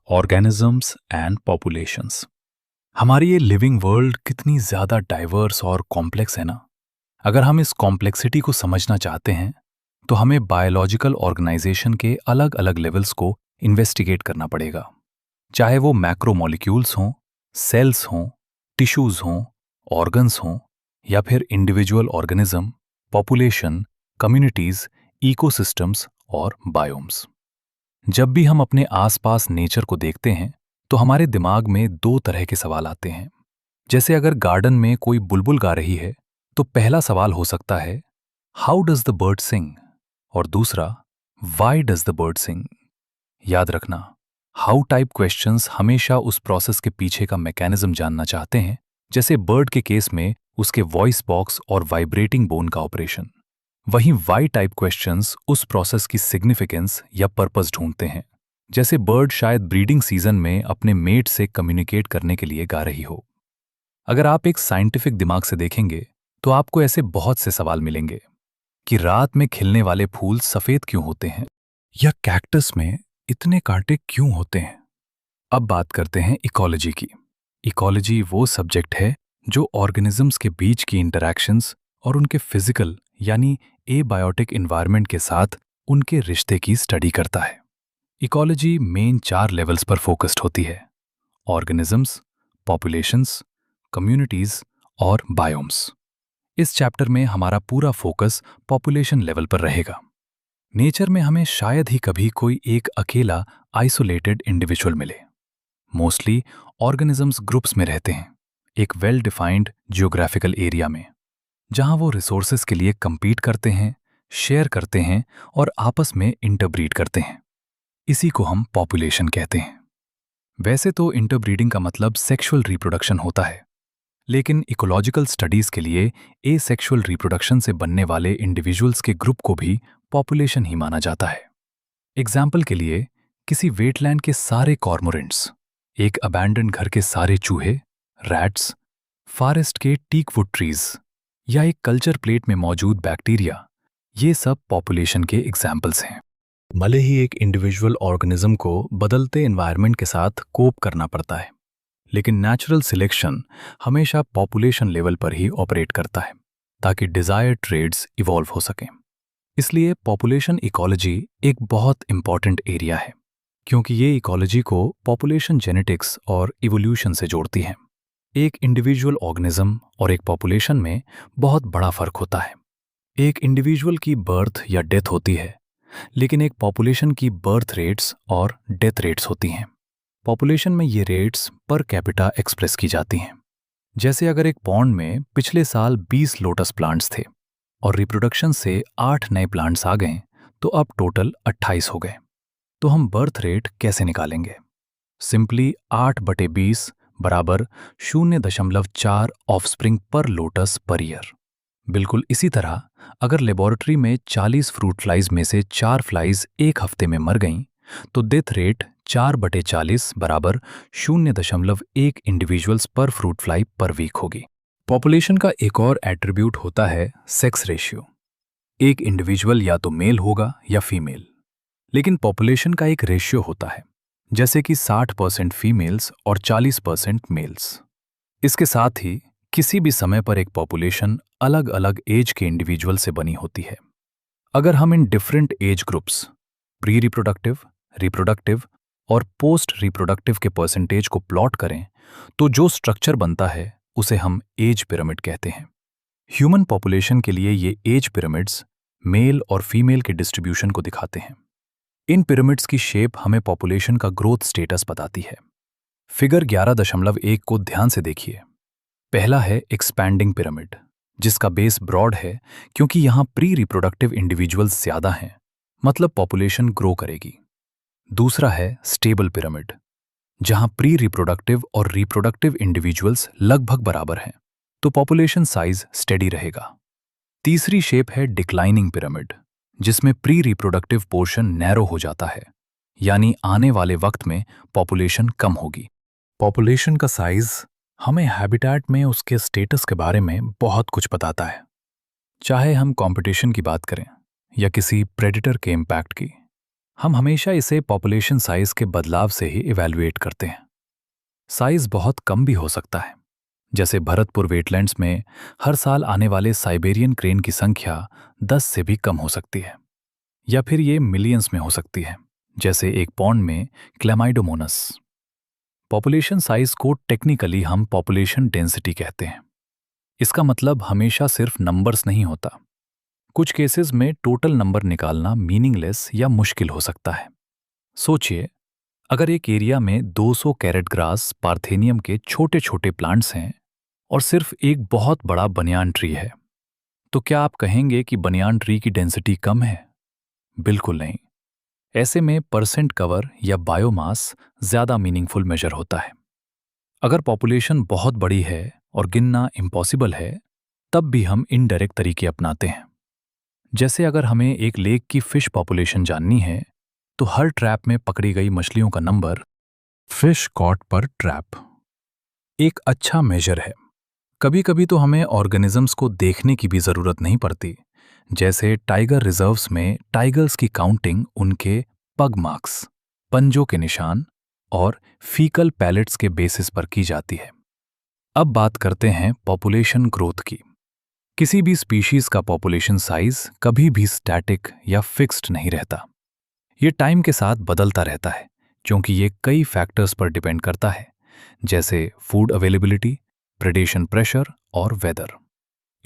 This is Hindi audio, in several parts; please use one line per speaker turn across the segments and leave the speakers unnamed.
Organisms and populations. हमारी ये लिविंग वर्ल्ड कितनी ज़्यादा डाइवर्स और कॉम्प्लेक्स है ना। अगर हम इस कॉम्प्लेक्सिटी को समझना चाहते हैं तो हमें बायोलॉजिकल ऑर्गेनाइजेशन के अलग अलग लेवल्स को इन्वेस्टिगेट करना पड़ेगा। चाहे वो मैक्रोमोलिक्यूल्स हों, सेल्स हों, टिश्यूज हों, ऑर्गन्स हों, या फिर individual organism, population, communities, ecosystems और बायोम्स। जब भी हम अपने आसपास नेचर को देखते हैं तो हमारे दिमाग में दो तरह के सवाल आते हैं। जैसे अगर गार्डन में कोई बुलबुल गा रही है तो पहला सवाल हो सकता है, हाउ डज द बर्ड सिंग? और दूसरा, व्हाई डज द बर्ड सिंग? याद रखना, हाउ टाइप क्वेश्चंस हमेशा उस प्रोसेस के पीछे का मैकेनिज्म जानना चाहते हैं, जैसे बर्ड के केस में उसके वॉइस बॉक्स और वाइब्रेटिंग बोन का ऑपरेशन। वहीं वाई टाइप क्वेश्चंस उस प्रोसेस की सिग्निफिकेंस या पर्पस ढूंढते हैं, जैसे बर्ड शायद ब्रीडिंग सीजन में अपने मेट से कम्युनिकेट करने के लिए गा रही हो। अगर आप एक साइंटिफिक दिमाग से देखेंगे तो आपको ऐसे बहुत से सवाल मिलेंगे कि रात में खिलने वाले फूल सफेद क्यों होते हैं, या कैक्टस में इतने कांटे क्यों होते हैं। अब बात करते हैं इकोलॉजी की। इकोलॉजी वो सब्जेक्ट है जो ऑर्गेनिजम्स के बीच की इंटरैक्शंस और उनके फिजिकल यानी एबायोटिक एनवायरनमेंट के साथ उनके रिश्ते की स्टडी करता है। इकोलॉजी मेन 4 लेवल्स पर फोकस्ड होती है: ऑर्गेनिजम्स, पॉपुलेशंस, कम्युनिटीज और बायोम्स। इस चैप्टर में हमारा पूरा फोकस पॉपुलेशन लेवल पर रहेगा। नेचर में हमें शायद ही कभी कोई एक अकेला आइसोलेटेड इंडिविजुअल मिले। मोस्टली ऑर्गेनिजम्स ग्रुप्स में रहते हैं, एक वेल डिफाइंड जियोग्राफिकल एरिया में, जहां वो रिसोर्सेज के लिए compete करते हैं, शेयर करते हैं और आपस में इंटरब्रीड करते हैं। इसी को हम पॉपुलेशन कहते हैं। वैसे तो इंटरब्रीडिंग का मतलब सेक्सुअल रिप्रोडक्शन होता है, लेकिन इकोलॉजिकल स्टडीज के लिए एसेक्सुअल रिप्रोडक्शन से बनने वाले इंडिविजुअल्स के ग्रुप को भी पॉपुलेशन ही माना जाता है। एग्जाम्पल के लिए, किसी वेटलैंड के सारे कॉर्मोरेंट्स, एक अबैंडन घर के सारे चूहे, रैट्स, फॉरेस्ट के टीकवुड ट्रीज या एक कल्चर प्लेट में मौजूद बैक्टीरिया, ये सब पॉपुलेशन के एग्जाम्पल्स हैं। भले ही एक इंडिविजुअल ऑर्गेनिज्म को बदलते एनवायरनमेंट के साथ कोप करना पड़ता है, लेकिन नेचुरल सिलेक्शन हमेशा पॉपुलेशन लेवल पर ही ऑपरेट करता है ताकि डिजायर्ड ट्रेड्स इवॉल्व हो सकें। इसलिए पॉपुलेशन इकोलॉजी एक बहुत इंपॉर्टेंट एरिया है, क्योंकि ये इकोलॉजी को पॉपुलेशन जेनेटिक्स और इवोल्यूशन से जोड़ती है। एक इंडिविजुअल ऑर्गेनिज्म और एक पॉपुलेशन में बहुत बड़ा फर्क होता है। एक इंडिविजुअल की बर्थ या डेथ होती है, लेकिन एक पॉपुलेशन की बर्थ रेट्स और डेथ रेट्स होती हैं। पॉपुलेशन में ये रेट्स पर कैपिटा एक्सप्रेस की जाती हैं। जैसे अगर एक पॉन्ड में पिछले साल 20 लोटस प्लांट्स थे और रिप्रोडक्शन से 8 नए प्लांट्स आ गए, तो अब टोटल 28 हो गए। तो हम बर्थ रेट कैसे निकालेंगे? सिंपली 8/20 बराबर 0.4 ऑफस्प्रिंग पर लोटस पर ईयर। बिल्कुल इसी तरह अगर लेबोरेटरी में 40 फ्रूट फ्लाइज में से 4 फ्लाइज एक हफ्ते में मर गईं, तो डेथ रेट 4/40 बराबर 0.1 इंडिविजुअल्स पर फ्रूट फ्लाई पर वीक होगी। पॉपुलेशन का एक और एट्रीब्यूट होता है सेक्स रेशियो। एक इंडिविजुअल या तो मेल होगा या फीमेल, लेकिन पॉपुलेशन का एक रेशियो होता है, जैसे कि 60% फीमेल्स और 40% मेल्स। इसके साथ ही किसी भी समय पर एक पॉपुलेशन अलग अलग एज के इंडिविजुअल से बनी होती है। अगर हम in different age groups, pre reproductive, reproductive और पोस्ट रिप्रोडक्टिव के परसेंटेज को प्लॉट करें, तो जो स्ट्रक्चर बनता है उसे हम एज पिरामिड कहते हैं। ह्यूमन पॉपुलेशन के लिए ये एज पिरामिड्स मेल और फीमेल के डिस्ट्रीब्यूशन को दिखाते हैं। इन पिरामिड्स की शेप हमें पॉपुलेशन का ग्रोथ स्टेटस बताती है। फिगर 11.1 को ध्यान से देखिए। पहला है एक्सपैंडिंग पिरामिड, जिसका बेस ब्रॉड है क्योंकि यहां प्री रिप्रोडक्टिव इंडिविजुअल्स ज्यादा हैं, मतलब पॉपुलेशन ग्रो करेगी। दूसरा है स्टेबल पिरामिड, जहां प्री रिप्रोडक्टिव और रिप्रोडक्टिव इंडिविजुअल्स लगभग बराबर हैं, तो पॉपुलेशन साइज स्टेडी रहेगा। तीसरी शेप है डिक्लाइनिंग पिरामिड, जिसमें प्री रिप्रोडक्टिव पोर्शन नैरो हो जाता है, यानी आने वाले वक्त में पॉपुलेशन कम होगी। पॉपुलेशन का साइज हमें हैबिटेट में उसके स्टेटस के बारे में बहुत कुछ बताता है। चाहे हम कंपटीशन की बात करें या किसी प्रेडेटर के इम्पैक्ट की, हम हमेशा इसे पॉपुलेशन साइज के बदलाव से ही इवैल्यूएट करते हैं। साइज बहुत कम भी हो सकता है, जैसे भरतपुर वेटलैंड्स में हर साल आने वाले साइबेरियन क्रेन की संख्या 10 से भी कम हो सकती है, या फिर ये मिलियंस में हो सकती है, जैसे एक पॉन्ड में क्लैमाइडोमोनस। पॉपुलेशन साइज को टेक्निकली हम पॉपुलेशन डेंसिटी कहते हैं। इसका मतलब हमेशा सिर्फ नंबर्स नहीं होता। कुछ केसेस में टोटल नंबर निकालना मीनिंगलेस या मुश्किल हो सकता है। सोचिए, अगर एक एरिया में 200 कैरेट ग्रास पार्थेनियम के छोटे छोटे प्लांट्स हैं और सिर्फ एक बहुत बड़ा बनियान ट्री है, तो क्या आप कहेंगे कि बनियान ट्री की डेंसिटी कम है? बिल्कुल नहीं। ऐसे में परसेंट कवर या बायोमास ज्यादा मीनिंगफुल मेजर होता है। अगर पॉपुलेशन बहुत बड़ी है और गिनना इम्पॉसिबल है, तब भी हम इनडायरेक्ट तरीके अपनाते हैं। जैसे अगर हमें एक लेक की फिश पॉपुलेशन जाननी है, तो हर ट्रैप में पकड़ी गई मछलियों का नंबर, फिश कॉट पर ट्रैप, एक अच्छा मेजर है। कभी कभी तो हमें ऑर्गेनिजम्स को देखने की भी जरूरत नहीं पड़ती, जैसे टाइगर रिजर्व्स में टाइगर्स की काउंटिंग उनके पग मार्क्स, पंजों के निशान और फीकल पैलेट्स के बेसिस पर की जाती है। अब बात करते हैं पॉपुलेशन ग्रोथ की। किसी भी स्पीशीज का पॉपुलेशन साइज कभी भी स्टैटिक या फिक्स्ड नहीं रहता। ये टाइम के साथ बदलता रहता है, क्योंकि ये कई फैक्टर्स पर डिपेंड करता है, जैसे फूड अवेलेबिलिटी, प्रेडेशन प्रेशर और वेदर।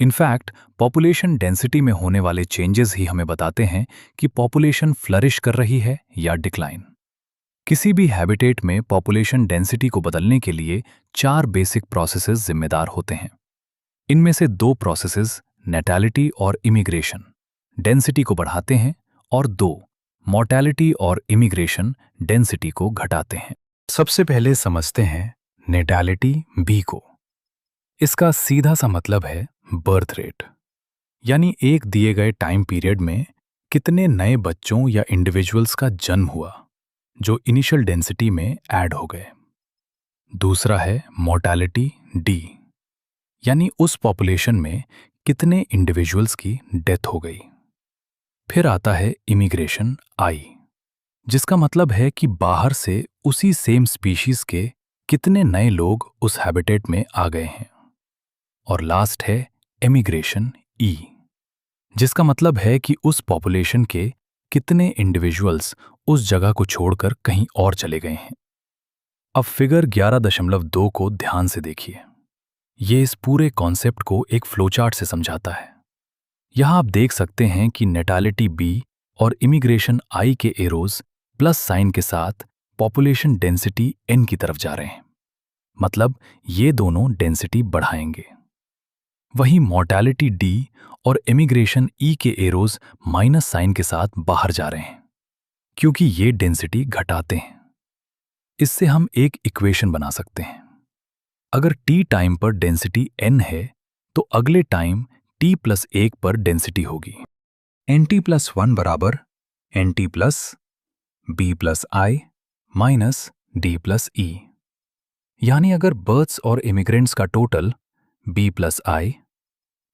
इनफैक्ट पॉपुलेशन डेंसिटी में होने वाले चेंजेस ही हमें बताते हैं कि पॉपुलेशन फ्लरिश कर रही है या डिक्लाइन। किसी भी हैबिटेट में पॉपुलेशन डेंसिटी को बदलने के लिए 4 बेसिक प्रोसेसेस जिम्मेदार होते हैं। इनमें से 2 प्रोसेसेस, नेटैलिटी और इमिग्रेशन, डेंसिटी को बढ़ाते हैं, और 2, मॉर्टैलिटी और इमिग्रेशन, डेंसिटी को घटाते हैं। सबसे पहले समझते हैं नेटैलिटी बी को। इसका सीधा सा मतलब है बर्थ रेट, यानी एक दिए गए टाइम पीरियड में कितने नए बच्चों या इंडिविजुअल्स का जन्म हुआ जो इनिशियल डेंसिटी में ऐड हो गए। दूसरा है मॉर्टैलिटी डी, यानी उस पॉपुलेशन में कितने इंडिविजुअल्स की डेथ हो गई। फिर आता है इमिग्रेशन आई, जिसका मतलब है कि बाहर से उसी सेम स्पीशीज के कितने नए लोग उस हैबिटेट में आ गए हैं। और लास्ट है एमिग्रेशन ई, जिसका मतलब है कि उस पॉपुलेशन के कितने इंडिविजुअल्स उस जगह को छोड़कर कहीं और चले गए हैं। अब फिगर 11.2 को ध्यान से देखिए। ये इस पूरे कॉन्सेप्ट को एक फ्लोचार्ट से समझाता है। यहां आप देख सकते हैं कि नेटालिटी बी और इमिग्रेशन आई के एरोज प्लस साइन के साथ पॉपुलेशन डेंसिटी एन की तरफ जा रहे हैं, मतलब ये दोनों डेंसिटी बढ़ाएंगे। वहीं मॉर्टैलिटी डी और इमिग्रेशन ई के एरोज माइनस साइन के साथ बाहर जा रहे हैं, क्योंकि ये डेंसिटी घटाते हैं। इससे हम एक इक्वेशन बना सकते हैं। अगर t टाइम पर डेंसिटी n है, तो अगले टाइम t प्लस 1 पर डेंसिटी होगी nt प्लस 1 बराबर nt plus b plus i minus d plus e। यानी अगर बर्थ्स और इमिग्रेंट्स का total b plus i,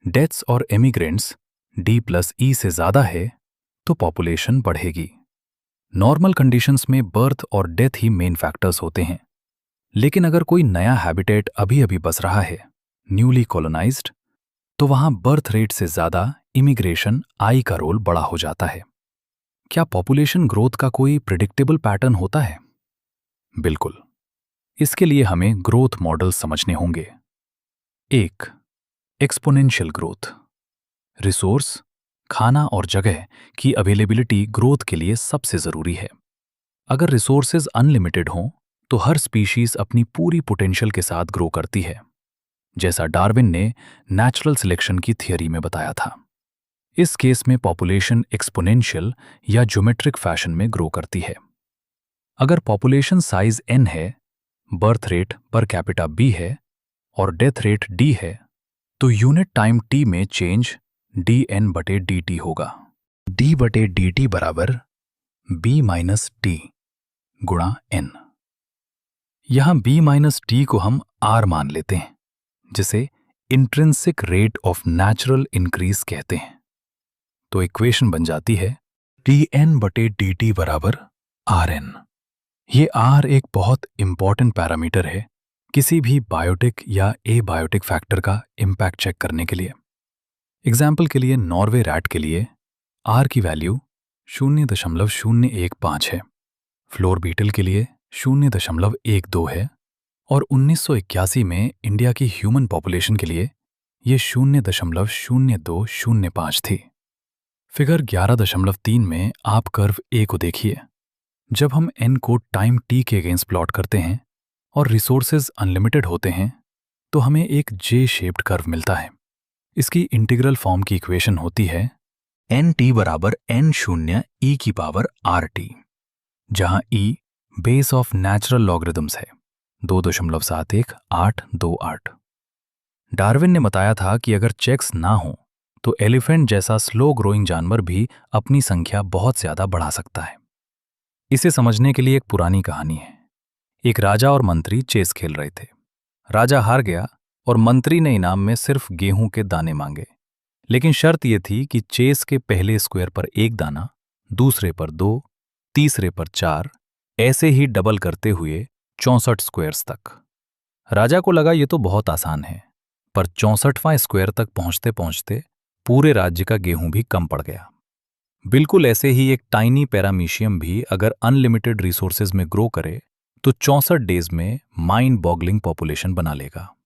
deaths और इमिग्रेंट्स d प्लस e से ज्यादा है, तो पॉपुलेशन बढ़ेगी। नॉर्मल कंडीशंस में बर्थ और डेथ ही मेन फैक्टर्स होते हैं, लेकिन अगर कोई नया हैबिटेट अभी अभी बस रहा है, न्यूली कॉलोनाइज्ड, तो वहां बर्थ रेट से ज्यादा इमिग्रेशन आई का रोल बड़ा हो जाता है। क्या पॉपुलेशन ग्रोथ का कोई प्रिडिक्टेबल पैटर्न होता है? बिल्कुल। इसके लिए हमें ग्रोथ मॉडल समझने होंगे। 1. Exponential growth. रिसोर्स, खाना और जगह की अवेलेबिलिटी ग्रोथ के लिए सबसे जरूरी है। अगर रिसोर्सेज अनलिमिटेड हों, तो हर स्पीशीज अपनी पूरी पोटेंशियल के साथ ग्रो करती है, जैसा डार्विन ने नेचुरल सिलेक्शन की थियरी में बताया था। इस केस में पॉपुलेशन एक्सपोनेंशियल या ज्योमेट्रिक फैशन में ग्रो करती है। अगर पॉपुलेशन साइज n है, birth rate per capita b है और डेथ रेट d है, तो यूनिट टाइम t में चेंज dn बटे dt होगा। d बटे dt बराबर b माइनस t गुणा n। यहां b माइनस t को हम r मान लेते हैं, जिसे intrinsic rate of natural increase कहते हैं। तो इक्वेशन बन जाती है dn/dt बराबर Rn। ये R एक बहुत इंपॉर्टेंट पैरामीटर है किसी भी बायोटिक या एबायोटिक फैक्टर का इम्पैक्ट चेक करने के लिए। एग्जाम्पल के लिए नॉर्वे रैट के लिए R की वैल्यू 0.015 है, फ्लोर बीटल के लिए 0.12 है और 1981 में इंडिया की ह्यूमन पॉपुलेशन के लिए ये 0.0205 थी। फिगर 11.3 में आप कर्व A को देखिए। जब हम n को टाइम t के अगेंस्ट प्लॉट करते हैं और रिसोर्सेज अनलिमिटेड होते हैं तो हमें एक जे शेप्ड कर्व मिलता है। इसकी इंटीग्रल फॉर्म की इक्वेशन होती है nt बराबर n0 e की पावर rt, जहां e base of natural logarithms है 2.71828। डार्विन ने बताया था कि अगर चेक्स ना हो तो एलिफेंट जैसा स्लो ग्रोइंग जानवर भी अपनी संख्या बहुत ज्यादा बढ़ा सकता है। इसे समझने के लिए एक पुरानी कहानी है। एक राजा और मंत्री चेस खेल रहे थे। राजा हार गया और मंत्री ने इनाम में सिर्फ गेहूं के दाने मांगे, लेकिन शर्त यह थी कि चेस के पहले स्क्वायर पर 1 दाना, दूसरे पर 2, तीसरे पर 4, ऐसे ही डबल करते हुए 64 स्क्वायर्स तक। राजा को लगा ये तो बहुत आसान है, पर 64वां स्क्वायर तक पहुंचते पहुंचते पूरे राज्य का गेहूं भी कम पड़ गया। बिल्कुल ऐसे ही एक टाइनी पैरामीशियम भी अगर अनलिमिटेड रिसोर्सेज में ग्रो करे तो 64 डेज में माइंड बॉगलिंग पॉपुलेशन बना लेगा।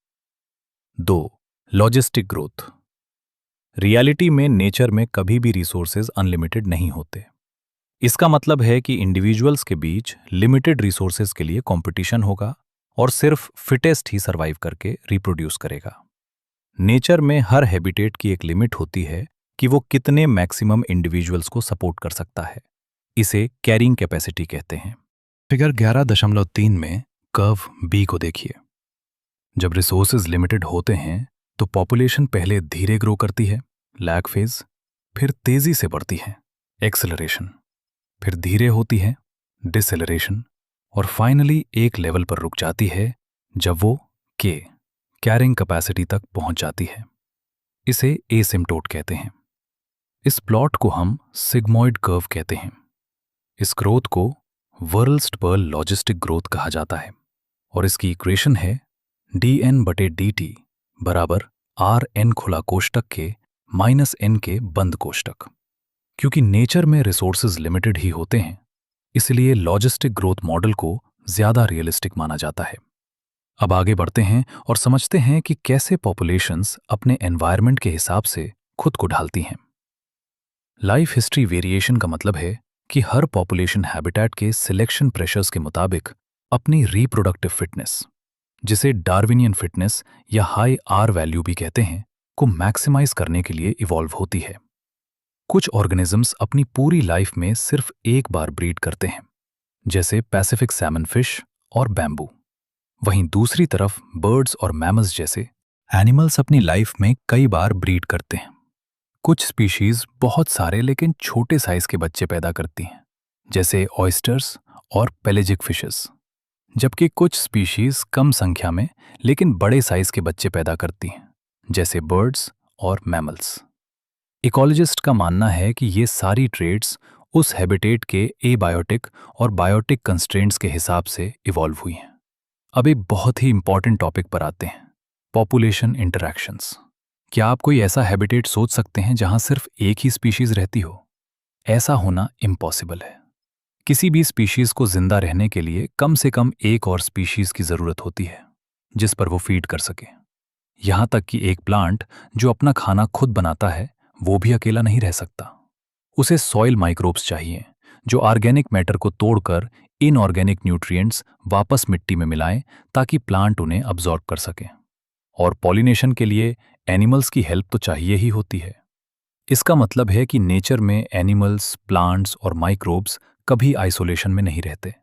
2. Logistic growth. रियलिटी में नेचर में कभी भी रिसोर्सेज अनलिमिटेड नहीं होते। इसका मतलब है कि इंडिविजुअल्स के बीच लिमिटेड रिसोर्सेज के लिए कंपटीशन होगा और सिर्फ फिटेस्ट ही सर्वाइव करके रिप्रोड्यूस करेगा। नेचर में हर हैबिटेट की एक लिमिट होती है कि वो कितने मैक्सिमम इंडिविजुअल्स को सपोर्ट कर सकता है। इसे कैरिंग कैपेसिटी कहते हैं। फिगर 11.3 में कर्व B को देखिए। जब रिसोर्सेज लिमिटेड होते हैं तो पॉपुलेशन पहले धीरे ग्रो करती है, लैग फेज, फिर तेजी से बढ़ती है, एक्सेलरेशन, फिर धीरे होती है, डिसेलरेशन, और फाइनली एक लेवल पर रुक जाती है जब वो कैरिंग कैपेसिटी तक पहुंच जाती है। इसे एसिम्प्टोट कहते हैं। इस प्लॉट को हम सिग्मॉइड कर्व कहते हैं। इस ग्रोथ को वर्ल्स्टबर्ल लॉजिस्टिक ग्रोथ कहा जाता है और इसकी इक्वेशन है dn/dt बराबर Rn खुला कोष्टक के माइनस n के बंद कोष्टक। क्योंकि नेचर में रिसोर्सेज लिमिटेड ही होते हैं, इसलिए लॉजिस्टिक ग्रोथ मॉडल को ज्यादा रियलिस्टिक माना जाता है। अब आगे बढ़ते हैं और समझते हैं कि कैसे पॉपुलेशंस अपने एनवायरनमेंट के हिसाब से खुद को ढालती हैं। लाइफ हिस्ट्री वेरिएशन का मतलब है कि हर पॉपुलेशन हैबिटेट के सिलेक्शन प्रेशर्स के मुताबिक अपनी रिप्रोडक्टिव फिटनेस, जिसे डार्विनियन फिटनेस या हाई R वैल्यू भी कहते हैं, को मैक्सिमाइज करने के लिए इवॉल्व होती है। कुछ ऑर्गेनिजम्स अपनी पूरी लाइफ में सिर्फ एक बार ब्रीड करते हैं, जैसे पैसिफिक सैमन फिश और बैम्बू। वहीं दूसरी तरफ बर्ड्स और मैमल्स जैसे एनिमल्स अपनी लाइफ में कई बार ब्रीड करते हैं। कुछ स्पीशीज बहुत सारे लेकिन छोटे साइज के बच्चे पैदा करती हैं, जैसे ऑयस्टर्स और पेलेजिक फिशेस, जबकि कुछ स्पीशीज कम संख्या में लेकिन बड़े साइज के बच्चे पैदा करती हैं, जैसे बर्ड्स और मैमल्स। इकोलॉजिस्ट का मानना है कि ये सारी ट्रेड्स उस हैबिटेट के एबायोटिक और बायोटिक कंस्ट्रेंट्स के हिसाब से इवॉल्व हुई हैं। अब एक बहुत ही इंपॉर्टेंट टॉपिक पर आते हैं, पॉपुलेशन इंटरैक्शंस। क्या आप कोई ऐसा हैबिटेट सोच सकते हैं जहां सिर्फ एक ही स्पीशीज रहती हो? ऐसा होना इम्पॉसिबल है। किसी भी स्पीशीज को जिंदा रहने के लिए कम से कम एक और स्पीशीज की जरूरत होती है जिस पर वो फीड कर सके। यहां तक कि एक प्लांट जो अपना खाना खुद बनाता है वो भी अकेला नहीं रह सकता। उसे सॉइल माइक्रोब्स चाहिए जो ऑर्गेनिक मैटर को तोड़कर इनऑर्गेनिक न्यूट्रिएंट्स वापस मिट्टी में मिलाएं ताकि प्लांट उन्हें अब्जॉर्ब कर सके। और पॉलिनेशन के लिए एनिमल्स की हेल्प तो चाहिए ही होती है। इसका मतलब है कि नेचर में एनिमल्स, प्लांट्स और माइक्रोब्स कभी आइसोलेशन में नहीं रहते,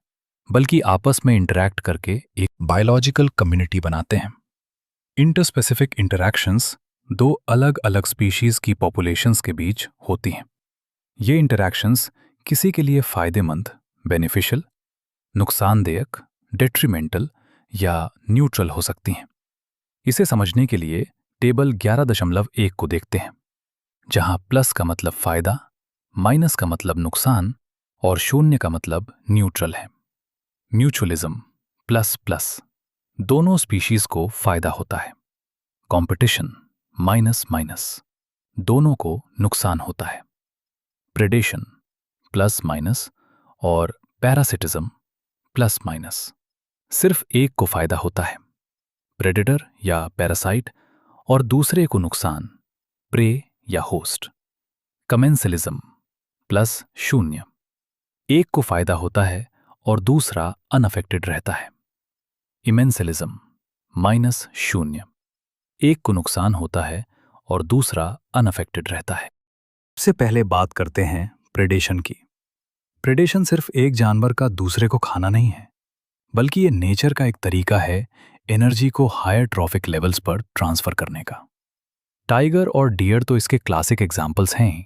बल्कि आपस में इंटरैक्ट करके एक बायोलॉजिकल कम्युनिटी बनाते हैं। इंटरस्पेसिफिक इंटरैक्शंस दो अलग अलग स्पीशीज की पॉपुलेशंस के बीच होती हैं। ये इंटरैक्शंस किसी के लिए फायदेमंद, बेनिफिशियल, नुकसानदेयक, डेट्रीमेंटल या न्यूट्रल हो सकती हैं। इसे समझने के लिए टेबल 11.1 को देखते हैं, जहां प्लस का मतलब फायदा, माइनस का मतलब नुकसान और शून्य का मतलब न्यूट्रल है। म्यूचुअलिज्म प्लस प्लस, दोनों स्पीशीज को फायदा होता है। कंपटीशन माइनस माइनस, दोनों को नुकसान होता है। प्रेडेशन प्लस माइनस और पैरासिटिज्म प्लस माइनस, सिर्फ एक को फायदा होता है, प्रेडेटर या पैरासाइट, और दूसरे को नुकसान, प्रे या होस्ट। कमेंसलिज्म प्लस शून्य, एक को फायदा होता है और दूसरा अनअफेक्टेड रहता है। इमेंसलिज्म माइनस शून्य, एक को नुकसान होता है और दूसरा अनअफेक्टेड रहता है। सबसे पहले बात करते हैं प्रेडेशन की। प्रेडेशन सिर्फ एक जानवर का दूसरे को खाना नहीं है, बल्कि ये नेचर का एक तरीका है एनर्जी को हायर ट्रॉफिक लेवल्स पर ट्रांसफर करने का। टाइगर और डियर तो इसके क्लासिक एग्जाम्पल्स हैं ही,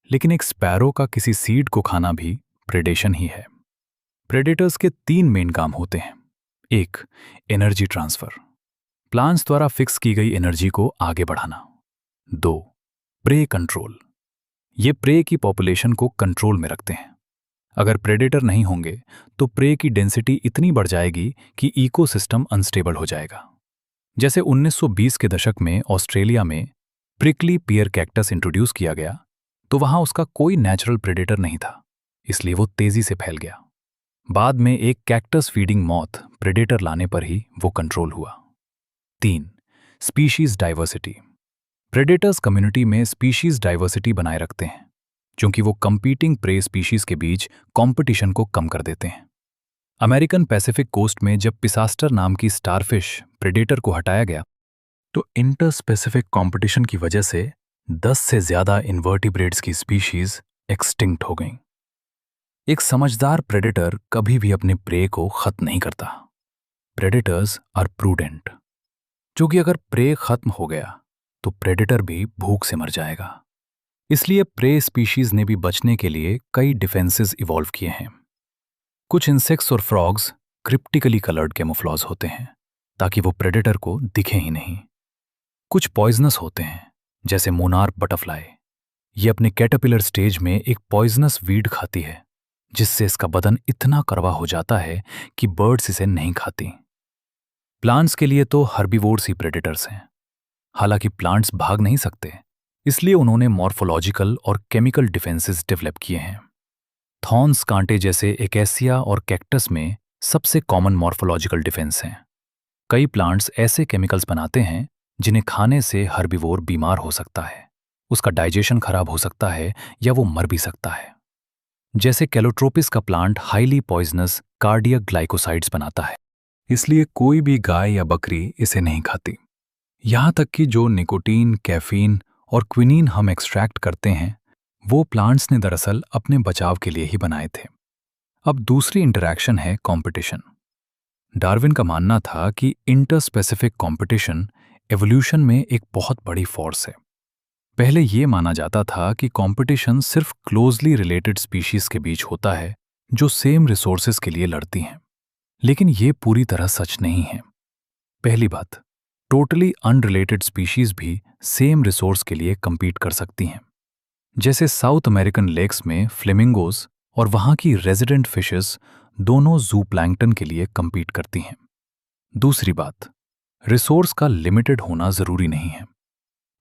लेकिन एक स्पैरो का किसी सीड को खाना भी प्रेडेशन ही है। प्रेडेटर्स के 3 मेन काम होते हैं। 1. एनर्जी ट्रांसफर, प्लांट्स द्वारा फिक्स की गई एनर्जी को आगे बढ़ाना। 2. प्रे कंट्रोल, ये प्रे की पॉपुलेशन को कंट्रोल में रखते हैं। अगर प्रेडेटर नहीं होंगे तो प्रे की डेंसिटी इतनी बढ़ जाएगी कि इकोसिस्टम अनस्टेबल हो जाएगा। जैसे 1920 के दशक में ऑस्ट्रेलिया में प्रिकली पियर कैक्टस इंट्रोड्यूस किया गया, तो वहां उसका कोई नेचुरल प्रेडेटर नहीं था, इसलिए वो तेजी से फैल गया। बाद में एक कैक्टस फीडिंग मॉथ प्रेडेटर लाने पर ही वो कंट्रोल हुआ। 3. स्पीशीज डाइवर्सिटी, प्रेडेटर्स कम्युनिटी में स्पीशीज डाइवर्सिटी बनाए रखते हैं, क्योंकि वो कंपीटिंग प्रे स्पीशीज के बीच कंपटीशन को कम कर देते हैं। अमेरिकन पैसिफिक कोस्ट में जब पिसास्टर नाम की स्टारफिश प्रेडेटर को हटाया गया, तो इंटर स्पेसिफिक कंपटीशन की वजह से 10 से ज्यादा इन्वर्टिब्रेट्स की स्पीशीज एक्सटिंक्ट हो गईं। एक समझदार प्रेडेटर कभी भी अपने प्रे को खत्म नहीं करता। प्रेडेटर्स आर प्रूडेंट, क्योंकि अगर प्रे खत्म हो गया तो प्रेडेटर भी भूख से मर जाएगा। इसलिए प्रे स्पीशीज ने भी बचने के लिए कई डिफेंसेस इवॉल्व किए हैं। कुछ इंसेक्ट्स और फ्रॉग्स क्रिप्टिकली कलर्ड कैमोफ्लॉज होते हैं ताकि वो प्रेडेटर को दिखे ही नहीं। कुछ पॉइजनस होते हैं, जैसे मोनार्क बटरफ्लाई। ये अपने कैटरपिलर स्टेज में एक पॉइजनस वीड खाती है, जिससे इसका बदन इतना कड़वा हो जाता है कि बर्ड्स इसे नहीं खाती। प्लांट्स के लिए तो हर्बीवोर्स ही प्रेडेटर्स हैं। हालांकि प्लांट्स भाग नहीं सकते, इसलिए उन्होंने मॉर्फोलॉजिकल और केमिकल डिफेंसेस डेवलप किए हैं। थॉर्न्स कांटे जैसे एकेसिया और कैक्टस में सबसे कॉमन मॉर्फोलॉजिकल डिफेंस हैं। कई प्लांट्स ऐसे केमिकल्स बनाते हैं जिन्हें खाने से हर्बीवोर बीमार हो सकता है, उसका डाइजेशन खराब हो सकता है या वो मर भी सकता है। जैसे कैलोट्रोपिस का plant highly poisonous cardiac glycosides बनाता है, इसलिए कोई भी गाय या बकरी इसे नहीं खाती। यहाँ तक कि जो निकोटीन, कैफीन और क्विनीन हम एक्सट्रैक्ट करते हैं, वो प्लांट्स ने दरअसल अपने बचाव के लिए ही बनाए थे। अब दूसरी इंटरैक्शन है कंपटीशन। डार्विन का मानना था कि इंटरस्पेसिफिक कंपटीशन एवोल्यूशन में एक बहुत बड़ी फोर्स है। पहले ये माना जाता था कि कंपटीशन सिर्फ क्लोजली रिलेटेड स्पीशीज के बीच होता है जो सेम रिसोर्सेज के लिए लड़ती हैं, लेकिन ये पूरी तरह सच नहीं है। पहली बात, टोटली अनरिलेटेड स्पीशीज भी सेम रिसोर्स के लिए compete कर सकती हैं। जैसे साउथ अमेरिकन लेक्स में फ्लेमिंगोज और वहां की रेजिडेंट फिशेस दोनों जूप्लैंक्टन के लिए compete करती हैं। दूसरी बात, रिसोर्स का लिमिटेड होना जरूरी नहीं है।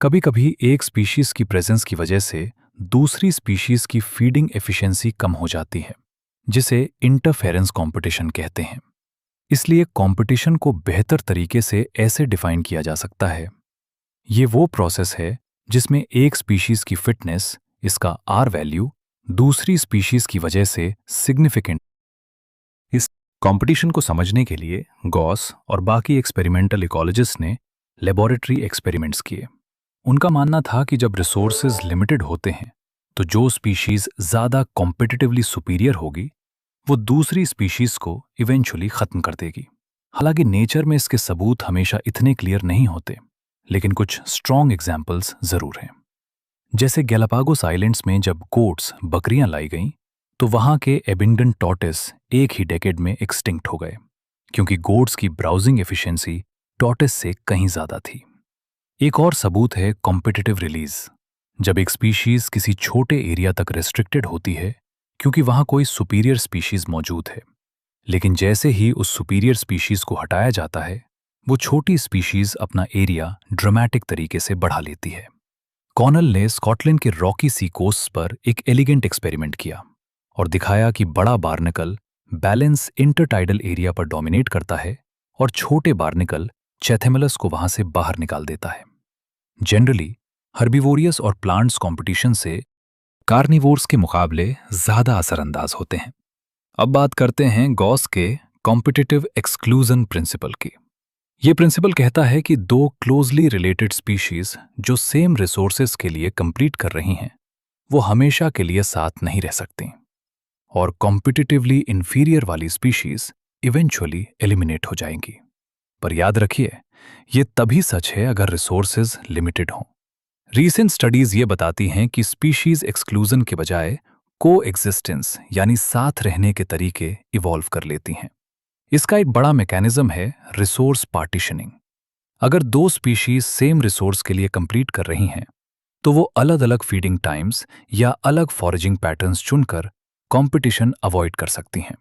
कभी कभी एक स्पीशीज की प्रेजेंस की वजह से दूसरी स्पीशीज की फीडिंग एफिशिएंसी कम हो जाती है, जिसे इंटरफेरेंस कंपटीशन कहते हैं। इसलिए कंपटीशन को बेहतर तरीके से ऐसे डिफाइन किया जा सकता है, ये वो प्रोसेस है जिसमें एक स्पीशीज की फिटनेस, इसका आर वैल्यू, दूसरी स्पीशीज की वजह से सिग्निफिकेंट। इस कंपटीशन को समझने के लिए गॉस और बाकी एक्सपेरिमेंटल इकोलॉजिस्ट ने लेबोरेटरी एक्सपेरिमेंट्स किए। उनका मानना था कि जब रिसोर्सेज लिमिटेड होते हैं तो जो स्पीशीज ज्यादा कॉम्पिटिटिवली सुपीरियर होगी वो दूसरी स्पीशीज को इवेंचुअली खत्म कर देगी। हालांकि नेचर में इसके सबूत हमेशा इतने क्लियर नहीं होते, लेकिन कुछ स्ट्रॉन्ग एग्जाम्पल्स जरूर हैं। जैसे गैलापागोस आइलैंड्स में जब गोट्स, बकरियां लाई गईं, तो वहां के एबिंगडन टॉर्टोइस एक ही डेकेड में एक्सटिंक्ट हो गए, क्योंकि गोट्स की ब्राउजिंग एफिशिएंसी टॉर्टोइस से कहीं ज्यादा थी। एक और सबूत है कॉम्पिटिटिव रिलीज। जब एक स्पीशीज किसी छोटे एरिया तक रेस्ट्रिक्टेड होती है क्योंकि वहां कोई सुपीरियर स्पीशीज मौजूद है, लेकिन जैसे ही उस सुपीरियर स्पीशीज को हटाया जाता है, वो छोटी स्पीशीज अपना एरिया ड्रामेटिक तरीके से बढ़ा लेती है। कॉनल ने स्कॉटलैंड के रॉकी सी कोस्ट पर एक एलिगेंट एक्सपेरिमेंट किया और दिखाया कि बड़ा बार्निकल बैलेंस इंटरटाइडल एरिया पर डोमिनेट करता है और छोटे बार्निकल चैथेमलस को वहां से बाहर निकाल देता है। जनरली हर्बीवोरियस और प्लांट्स कंपटीशन से कार्निवोर्स के मुकाबले ज्यादा असरअंदाज होते हैं। अब बात करते हैं गॉस के कॉम्पिटिटिव एक्सक्लूजन प्रिंसिपल की। ये प्रिंसिपल कहता है कि दो क्लोजली रिलेटेड स्पीशीज जो सेम रिसोर्सेज के लिए कंपीट कर रही हैं, वो हमेशा के लिए साथ नहीं रह सकती और कॉम्पिटिटिवली इंफीरियर वाली स्पीशीज इवेंचुअली एलिमिनेट हो जाएंगी। पर याद रखिए, ये तभी सच है अगर रिसोर्सेज लिमिटेड हों। रीसेंट स्टडीज ये बताती हैं कि स्पीशीज एक्सक्लूजन के बजाय को एग्जिस्टेंस यानी साथ रहने के तरीके इवॉल्व कर लेती हैं। इसका एक बड़ा मैकेनिज्म है रिसोर्स पार्टीशनिंग। अगर दो स्पीशीज सेम रिसोर्स के लिए कंपीट कर रही हैं, तो वो अलग अलग फीडिंग टाइम्स या अलग फॉरेजिंग पैटर्न्स चुनकर कंपटीशन अवॉइड कर सकती हैं।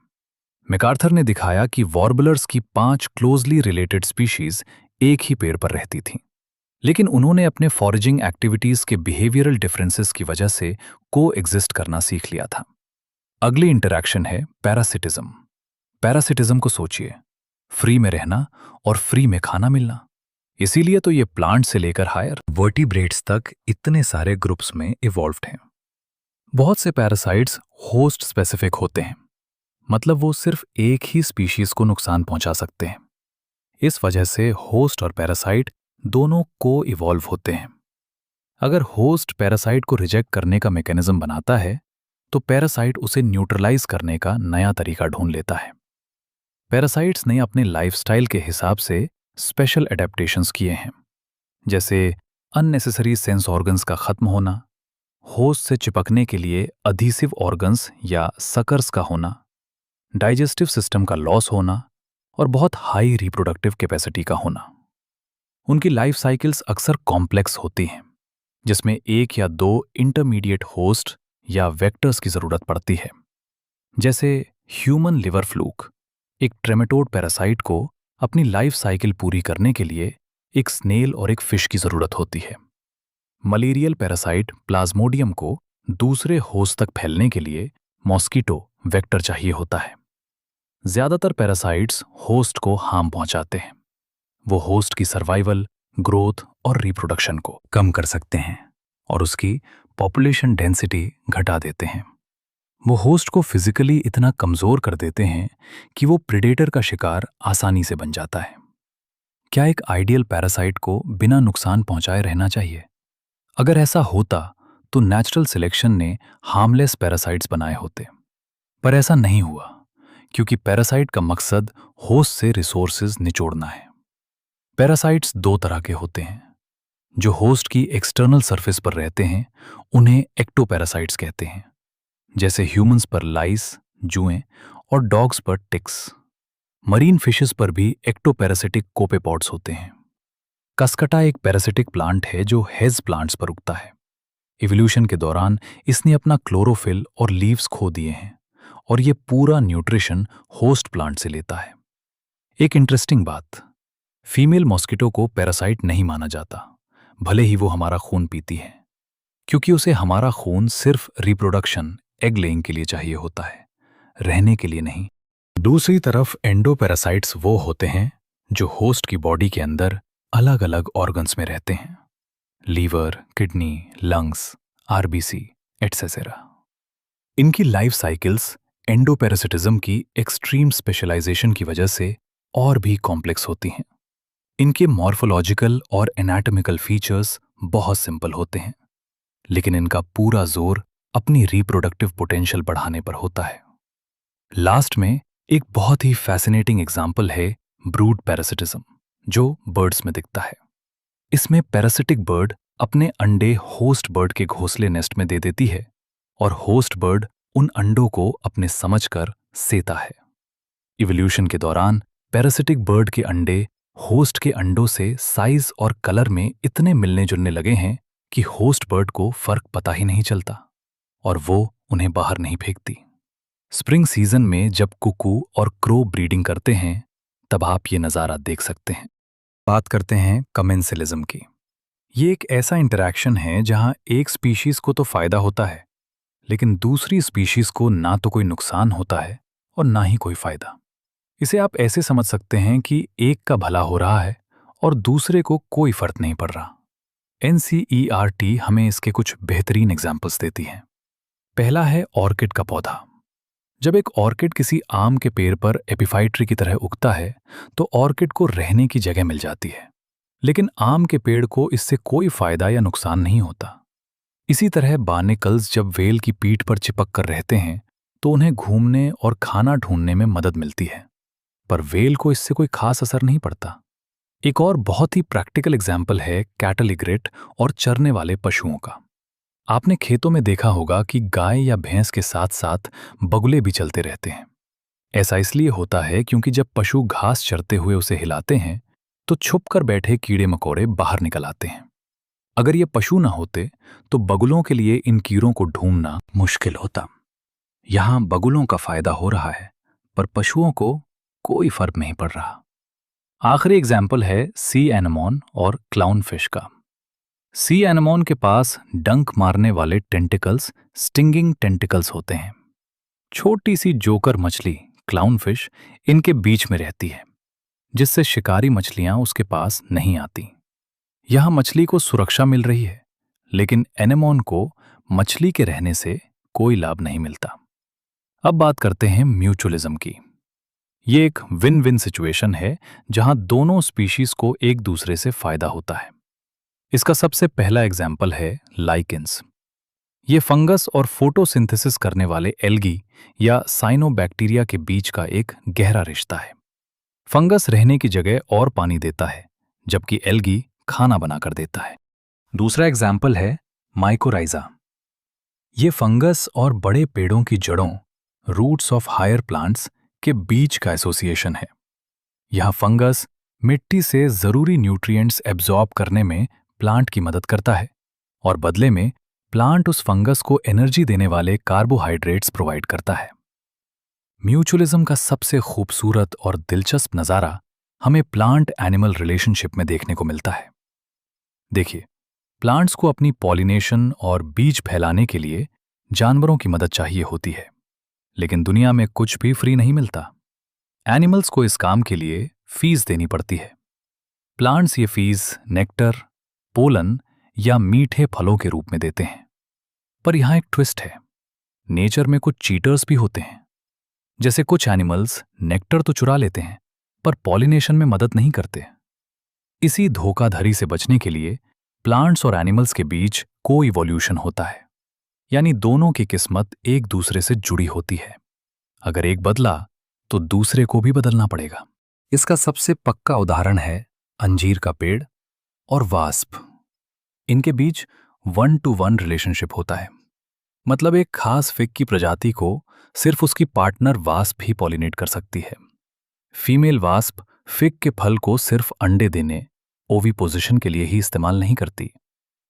मैकार्थर ने दिखाया कि वॉर्बलर्स की 5 क्लोजली रिलेटेड स्पीशीज एक ही पेड़ पर रहती थीं, लेकिन उन्होंने अपने फॉरेजिंग एक्टिविटीज के बिहेवियरल डिफरेंसेस की वजह से को एग्जिस्ट करना सीख लिया था। अगली इंटरैक्शन है पैरासिटिज्म। पैरासिटिज्म को सोचिए, फ्री में रहना और फ्री में खाना मिलना। इसीलिए तो ये प्लांट से लेकर हायर वर्टिब्रेट्स तक इतने सारे ग्रुप्स में इवॉल्व्ड हैं। बहुत से पैरासाइट्स होस्ट स्पेसिफिक होते हैं, मतलब वो सिर्फ एक ही स्पीशीज को नुकसान पहुंचा सकते हैं। इस वजह से होस्ट और पैरासाइट दोनों को इवॉल्व होते हैं। अगर होस्ट पैरासाइट को रिजेक्ट करने का मैकेनिज्म बनाता है, तो पैरासाइट उसे न्यूट्रलाइज करने का नया तरीका ढूंढ लेता है। पैरासाइट्स ने अपने लाइफस्टाइल के हिसाब से स्पेशल एडेप्टेशंस किए हैं, जैसे अननेसेसरी सेंस ऑर्गन्स का खत्म होना, होस्ट से चिपकने के लिए अधीसिव ऑर्गन्स या सकर्स का होना, डाइजेस्टिव सिस्टम का लॉस होना और बहुत हाई रिप्रोडक्टिव कैपेसिटी का होना। उनकी लाइफ साइकिल्स अक्सर कॉम्प्लेक्स होती हैं, जिसमें एक या दो इंटरमीडिएट होस्ट या वेक्टर्स की जरूरत पड़ती है। जैसे ह्यूमन लिवर फ्लूक, एक ट्रेमेटोड पैरासाइट को अपनी लाइफ साइकिल पूरी करने के लिए एक स्नेल और एक फिश की जरूरत होती है। मलेरियल पैरासाइट प्लाज्मोडियम को दूसरे होस्ट तक फैलने के लिए मॉस्किटो वेक्टर चाहिए होता है। ज्यादातर पैरासाइट्स होस्ट को हार्म पहुंचाते हैं। वो होस्ट की सर्वाइवल, ग्रोथ और रिप्रोडक्शन को कम कर सकते हैं और उसकी पॉपुलेशन डेंसिटी घटा देते हैं। वो होस्ट को फिजिकली इतना कमजोर कर देते हैं कि वो प्रेडेटर का शिकार आसानी से बन जाता है। क्या एक आइडियल पैरासाइट को बिना नुकसान पहुंचाए रहना चाहिए? अगर ऐसा होता तो नेचुरल सिलेक्शन ने हार्मलेस पैरासाइट्स बनाए होते, पर ऐसा नहीं हुआ क्योंकि पैरासाइट का मकसद होस्ट से रिसोर्सेज निचोड़ना है। पैरासाइट्स दो तरह के होते हैं। जो होस्ट की एक्सटर्नल सरफेस पर रहते हैं उन्हें एक्टोपैरासाइट्स कहते हैं, जैसे ह्यूमंस पर लाइस, जुएं और डॉग्स पर टिक्स। मरीन फिशेस पर भी एक्टोपैरासिटिक कोपेपॉड्स होते हैं। कसकटा एक पैरासिटिक प्लांट है जो हेज प्लांट्स पर उगता है। इवोल्यूशन के दौरान इसने अपना क्लोरोफिल और लीव्स खो दिए हैं और ये पूरा न्यूट्रिशन होस्ट प्लांट से लेता है। एक इंटरेस्टिंग बात, फीमेल मॉस्किटो को पैरासाइट नहीं माना जाता, भले ही वो हमारा खून पीती है, क्योंकि उसे हमारा खून सिर्फ रिप्रोडक्शन, एग लेइंग के लिए चाहिए होता है, रहने के लिए नहीं। दूसरी तरफ एंडोपैरासाइट्स वो होते हैं जो होस्ट की बॉडी के अंदर अलग अलग ऑर्गन्स में रहते हैं, liver, kidney, lungs, RBC etcetera. इनकी लाइफ साइकिल्स एंडोपैरासिटिज्म की एक्सट्रीम स्पेशलाइजेशन की वजह से और भी कॉम्प्लेक्स होती हैं। इनके मॉर्फोलॉजिकल और एनाटॉमिकल फीचर्स बहुत सिंपल होते हैं, लेकिन इनका पूरा जोर अपनी रिप्रोडक्टिव पोटेंशियल बढ़ाने पर होता है। लास्ट में एक बहुत ही फैसिनेटिंग एग्जाम्पल है ब्रूड पैरासिटिज्म, जो बर्ड्स में दिखता है। इसमें पैरासिटिक बर्ड अपने अंडे होस्ट बर्ड के घोंसले नेस्ट में दे देती है और होस्ट बर्ड उन अंडों को अपने समझकर सेता है। इवोल्यूशन के दौरान पैरासिटिक बर्ड के अंडे होस्ट के अंडों से साइज और कलर में इतने मिलने जुलने लगे हैं कि होस्ट बर्ड को फर्क पता ही नहीं चलता और वो उन्हें बाहर नहीं फेंकती। स्प्रिंग सीजन में जब कुकू और क्रो ब्रीडिंग करते हैं, तब आप ये नज़ारा देख सकते हैं। बात करते हैं कमेंसलिज्म की। ये एक ऐसा इंटरैक्शन है जहां एक स्पीशीज को तो फायदा होता है, लेकिन दूसरी स्पीशीज को ना तो कोई नुकसान होता है और ना ही कोई फायदा। इसे आप ऐसे समझ सकते हैं कि एक का भला हो रहा है और दूसरे को कोई फर्क नहीं पड़ रहा। NCERT हमें इसके कुछ बेहतरीन एग्जाम्पल्स देती है। पहला है ऑर्किड का पौधा। जब एक ऑर्किड किसी आम के पेड़ पर एपिफाइट्री की तरह उगता है, तो ऑर्किड को रहने की जगह मिल जाती है, लेकिन आम के पेड़ को इससे कोई फायदा या नुकसान नहीं होता। इसी तरह बार्नेकल्स जब वेल की पीठ पर चिपक कर रहते हैं, तो उन्हें घूमने और खाना ढूंढने में मदद मिलती है, पर वेल को इससे कोई खास असर नहीं पड़ता। एक और बहुत ही प्रैक्टिकल एग्जाम्पल है कैटल इग्रेट और चरने वाले पशुओं का। आपने खेतों में देखा होगा कि गाय या भैंस के साथ साथ बगुले भी चलते रहते हैं। ऐसा इसलिए होता है क्योंकि जब पशु घास चरते हुए उसे हिलाते हैं, तो छुपकर बैठे कीड़े मकोड़े बाहर निकल आते हैं। अगर ये पशु न होते तो बगुलों के लिए इन कीड़ों को ढूंढना मुश्किल होता। यहां बगुलों का फायदा हो रहा है, पर पशुओं को कोई फर्क नहीं पड़ रहा। आखिरी एग्जाम्पल है सी एनेमोन और क्लाउनफिश का। सी एनेमोन के पास डंक मारने वाले टेंटिकल्स, स्टिंगिंग टेंटिकल्स होते हैं। छोटी सी जोकर मछली क्लाउनफिश इनके बीच में रहती है, जिससे शिकारी मछलियां उसके पास नहीं आती। यहां मछली को सुरक्षा मिल रही है, लेकिन एनेमोन को मछली के रहने से कोई लाभ नहीं मिलता। अब बात करते हैं म्यूचुअलिज्म की। ये एक विन विन सिचुएशन है जहां दोनों स्पीशीज को एक दूसरे से फायदा होता है। इसका सबसे पहला एग्जाम्पल है लाइकेंस। ये फंगस और फोटोसिंथेसिस करने वाले एल्गी या साइनोबैक्टीरिया के बीच का एक गहरा रिश्ता है। फंगस रहने की जगह और पानी देता है, जबकि एल्गी खाना बनाकर देता है। दूसरा एग्जाम्पल है माइकोराइजा। ये फंगस और बड़े पेड़ों की जड़ों, रूट्स ऑफ हायर प्लांट्स के बीच का एसोसिएशन है। यहां फंगस मिट्टी से जरूरी न्यूट्रिएंट्स एब्जॉर्ब करने में प्लांट की मदद करता है और बदले में प्लांट उस फंगस को एनर्जी देने वाले कार्बोहाइड्रेट्स प्रोवाइड करता है। म्यूचुअलिज्म का सबसे खूबसूरत और दिलचस्प नज़ारा हमें प्लांट एनिमल रिलेशनशिप में देखने को मिलता है। देखिए, प्लांट्स को अपनी पॉलिनेशन और बीज फैलाने के लिए जानवरों की मदद चाहिए होती है, लेकिन दुनिया में कुछ भी फ्री नहीं मिलता। एनिमल्स को इस काम के लिए फीस देनी पड़ती है। प्लांट्स ये फीस नेक्टर, पोलन या मीठे फलों के रूप में देते हैं। पर यहां एक ट्विस्ट है, नेचर में कुछ चीटर्स भी होते हैं। जैसे कुछ एनिमल्स नेक्टर तो चुरा लेते हैं, पर पॉलिनेशन में मदद नहीं करते। इसी धोखाधड़ी से बचने के लिए प्लांट्स और एनिमल्स के बीच को इवोल्यूशन होता है, यानी दोनों की किस्मत एक दूसरे से जुड़ी होती है। अगर एक बदला तो दूसरे को भी बदलना पड़ेगा। इसका सबसे पक्का उदाहरण है अंजीर का पेड़ और वास्प। इनके बीच 1-to-1 रिलेशनशिप होता है। मतलब एक खास फिग की प्रजाति को सिर्फ उसकी पार्टनर वास्प ही पॉलिनेट कर सकती है। फीमेल वास्प फिग के फल को सिर्फ अंडे देने, ओविपोजिशन के लिए ही इस्तेमाल नहीं करती,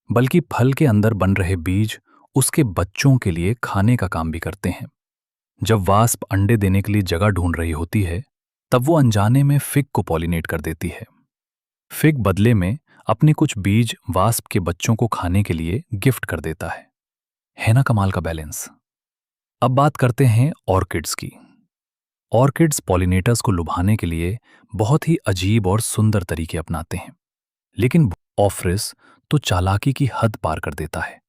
बल्कि फल के अंदर बन रहे बीज उसके बच्चों के लिए खाने का काम भी करते हैं। जब वास्प अंडे देने के लिए जगह ढूंढ रही होती है, तब वो अनजाने में फिग को पॉलिनेट कर देती है। फिग बदले में अपने कुछ बीज वास्प के बच्चों को खाने के लिए गिफ्ट कर देता है ना कमाल का बैलेंस। अब बात करते हैं ऑर्किड्स की। ऑर्किड्स पॉलिनेटर्स को लुभाने के लिए बहुत ही अजीब और सुंदर तरीके अपनाते हैं, लेकिन ऑफ्रिस तो चालाकी की हद पार कर देता है।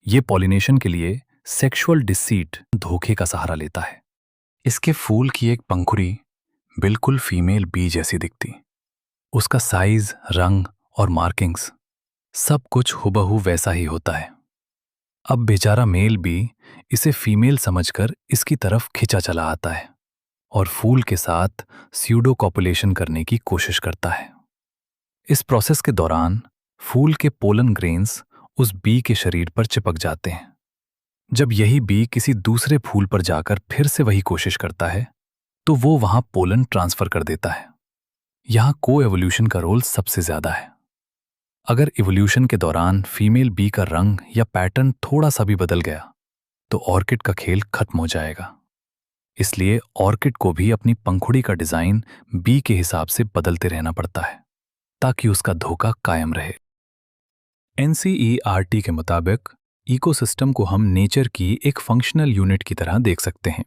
ये पॉलिनेशन के लिए सेक्सुअल डिसीट, धोखे का सहारा लेता है। इसके फूल की एक पंखुड़ी बिल्कुल फीमेल बी जैसी दिखती। उसका साइज, रंग और मार्किंग्स सब कुछ हुबहू वैसा ही होता है। अब बेचारा मेल बी इसे फीमेल समझकर इसकी तरफ खिंचा चला आता है और फूल के साथ स्यूडो कॉपुलेशन करने की कोशिश करता है। इस प्रोसेस के दौरान फूल के पोलन ग्रेन्स उस बी के शरीर पर चिपक जाते हैं। जब यही बी किसी दूसरे फूल पर जाकर फिर से वही कोशिश करता है, तो वो वहां पोलन ट्रांसफर कर देता है। यहां को एवोल्यूशन का रोल सबसे ज्यादा है। अगर इवोल्यूशन के दौरान फीमेल बी का रंग या पैटर्न थोड़ा सा भी बदल गया तो ऑर्किड का खेल खत्म हो जाएगा। इसलिए ऑर्किड को भी अपनी पंखुड़ी का डिजाइन बी के हिसाब से बदलते रहना पड़ता है ताकि उसका धोखा कायम रहे। एनसीईआरटी के मुताबिक इकोसिस्टम को हम नेचर की एक फंक्शनल यूनिट की तरह देख सकते हैं,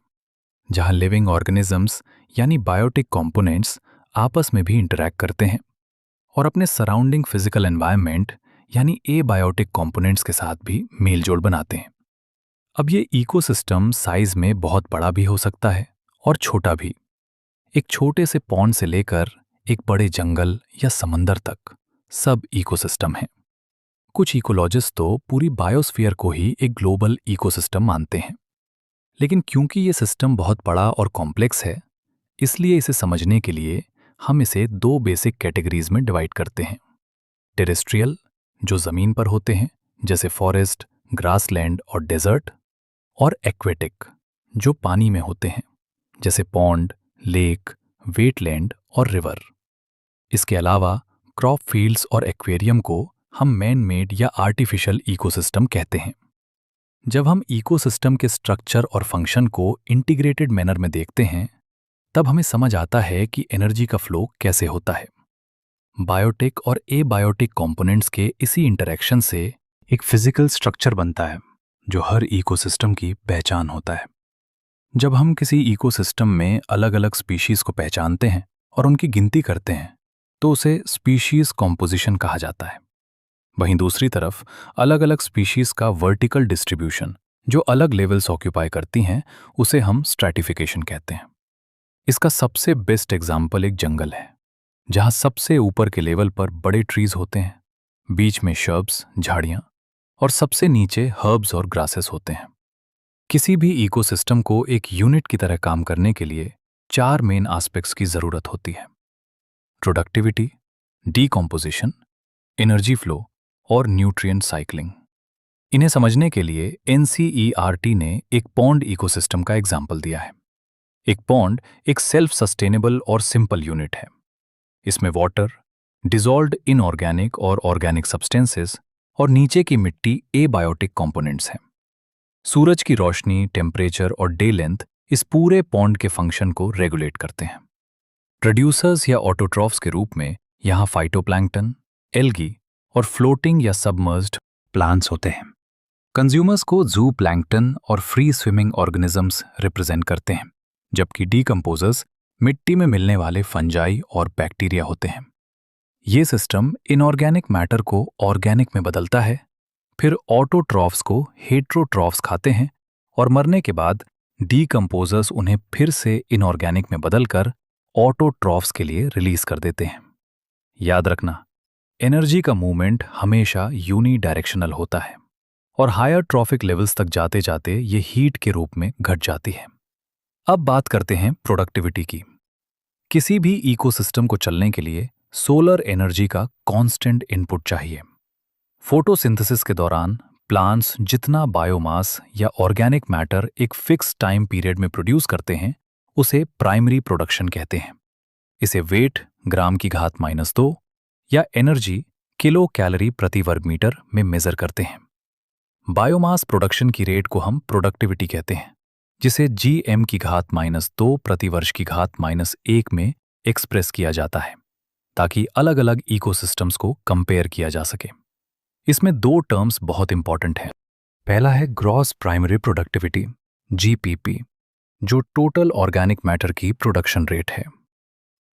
जहां लिविंग ऑर्गेनिजम्स यानी बायोटिक कंपोनेंट्स आपस में भी इंटरैक्ट करते हैं और अपने सराउंडिंग फिजिकल एनवायरनमेंट यानी एबायोटिक कंपोनेंट्स के साथ भी मेलजोल बनाते हैं। अब ये इकोसिस्टम साइज में बहुत बड़ा भी हो सकता है और छोटा भी। एक छोटे से पॉन्ड से लेकर एक बड़े जंगल या समंदर तक सब इकोसिस्टम हैं। कुछ इकोलॉजिस्ट तो पूरी बायोस्फीयर को ही एक ग्लोबल इकोसिस्टम मानते हैं। लेकिन क्योंकि ये सिस्टम बहुत बड़ा और कॉम्प्लेक्स है, इसलिए इसे समझने के लिए हम इसे दो बेसिक कैटेगरीज में डिवाइड करते हैं। टेरेस्ट्रियल, जो जमीन पर होते हैं जैसे फॉरेस्ट, ग्रासलैंड और डेजर्ट, और एक्वेटिक, जो पानी में होते हैं जैसे पॉन्ड, लेक, वेटलैंड और रिवर। इसके अलावा क्रॉप फील्ड्स और एक्वेरियम को हम मैन मेड या आर्टिफिशियल इकोसिस्टम कहते हैं। जब हम इकोसिस्टम के स्ट्रक्चर और फंक्शन को इंटीग्रेटेड मैनर में देखते हैं, तब हमें समझ आता है कि एनर्जी का फ्लो कैसे होता है। बायोटिक और एबायोटिक कंपोनेंट्स के इसी इंटरैक्शन से एक फिजिकल स्ट्रक्चर बनता है जो हर इकोसिस्टम की पहचान होता है। जब हम किसी इकोसिस्टम में अलग अलग स्पीशीज को पहचानते हैं और उनकी गिनती करते हैं तो उसे स्पीशीज कॉम्पोजिशन कहा जाता है। वहीं दूसरी तरफ अलग अलग स्पीशीज का वर्टिकल डिस्ट्रीब्यूशन जो अलग लेवल्स ऑक्यूपाई करती हैं उसे हम स्ट्रैटिफिकेशन कहते हैं। इसका सबसे बेस्ट एग्जाम्पल एक जंगल है, जहां सबसे ऊपर के लेवल पर बड़े ट्रीज होते हैं, बीच में शर्ब्स, झाड़ियां, और सबसे नीचे हर्ब्स और ग्रासेस होते हैं। किसी भी इकोसिस्टम को एक यूनिट की तरह काम करने के लिए 4 मेन एस्पेक्ट्स की जरूरत होती है: प्रोडक्टिविटी, डीकॉम्पोजिशन, एनर्जी फ्लो और न्यूट्रिएंट साइक्लिंग। इन्हें समझने के लिए एनसीईआरटी ने एक पॉन्ड इकोसिस्टम का एग्जाम्पल दिया है। एक पॉन्ड एक सेल्फ सस्टेनेबल और सिंपल यूनिट है। इसमें वाटर, डिसॉल्व्ड इनऑर्गेनिक और ऑर्गेनिक सब्सटेंसेस और नीचे की मिट्टी एबायोटिक कंपोनेंट्स हैं। सूरज की रोशनी, टेम्परेचर और डे लेंथ इस पूरे पॉन्ड के फंक्शन को रेगुलेट करते हैं। प्रोड्यूसर्स या ऑटोट्रॉफ्स के रूप में यहाँ फाइटोप्लैंक्टन, एल्गी और फ्लोटिंग या सबमर्ज्ड प्लांट्स होते हैं। कंज्यूमर्स को जू प्लैंक्टन और फ्री स्विमिंग ऑर्गेनिजम्स रिप्रेजेंट करते हैं, जबकि डीकंपोजर्स मिट्टी में मिलने वाले फंजाई और बैक्टीरिया होते हैं। ये सिस्टम इनऑर्गेनिक मैटर को ऑर्गेनिक में बदलता है, फिर ऑटोट्रॉफ्स को हेट्रोट्रॉफ्स खाते हैं और मरने के बाद डीकंपोजर्स उन्हें फिर से इनऑर्गेनिक में बदलकर ऑटोट्रॉफ्स के लिए रिलीज कर देते हैं। याद रखना, एनर्जी का मूवमेंट हमेशा यूनी डायरेक्शनल होता है और हायर ट्रॉफिक लेवल्स तक जाते जाते ये हीट के रूप में घट जाती है। अब बात करते हैं प्रोडक्टिविटी की। किसी भी इकोसिस्टम को चलने के लिए सोलर एनर्जी का कांस्टेंट इनपुट चाहिए। फोटोसिंथेसिस के दौरान प्लांट्स जितना बायोमास या ऑर्गेनिक मैटर एक फिक्स टाइम पीरियड में प्रोड्यूस करते हैं, उसे प्राइमरी प्रोडक्शन कहते हैं। इसे वेट ग्राम की घात -2 या एनर्जी किलो कैलोरी प्रति वर्ग मीटर में मेजर करते हैं। बायोमास प्रोडक्शन की रेट को हम प्रोडक्टिविटी कहते हैं, जिसे GM की घात -2 प्रति वर्ष की घात -1 में एक्सप्रेस किया जाता है, ताकि अलग अलग इकोसिस्टम्स को कंपेयर किया जा सके। इसमें 2 टर्म्स बहुत इंपॉर्टेंट हैं। पहला है ग्रॉस प्राइमरी प्रोडक्टिविटी, GPP, जो टोटल ऑर्गेनिक मैटर की प्रोडक्शन रेट है।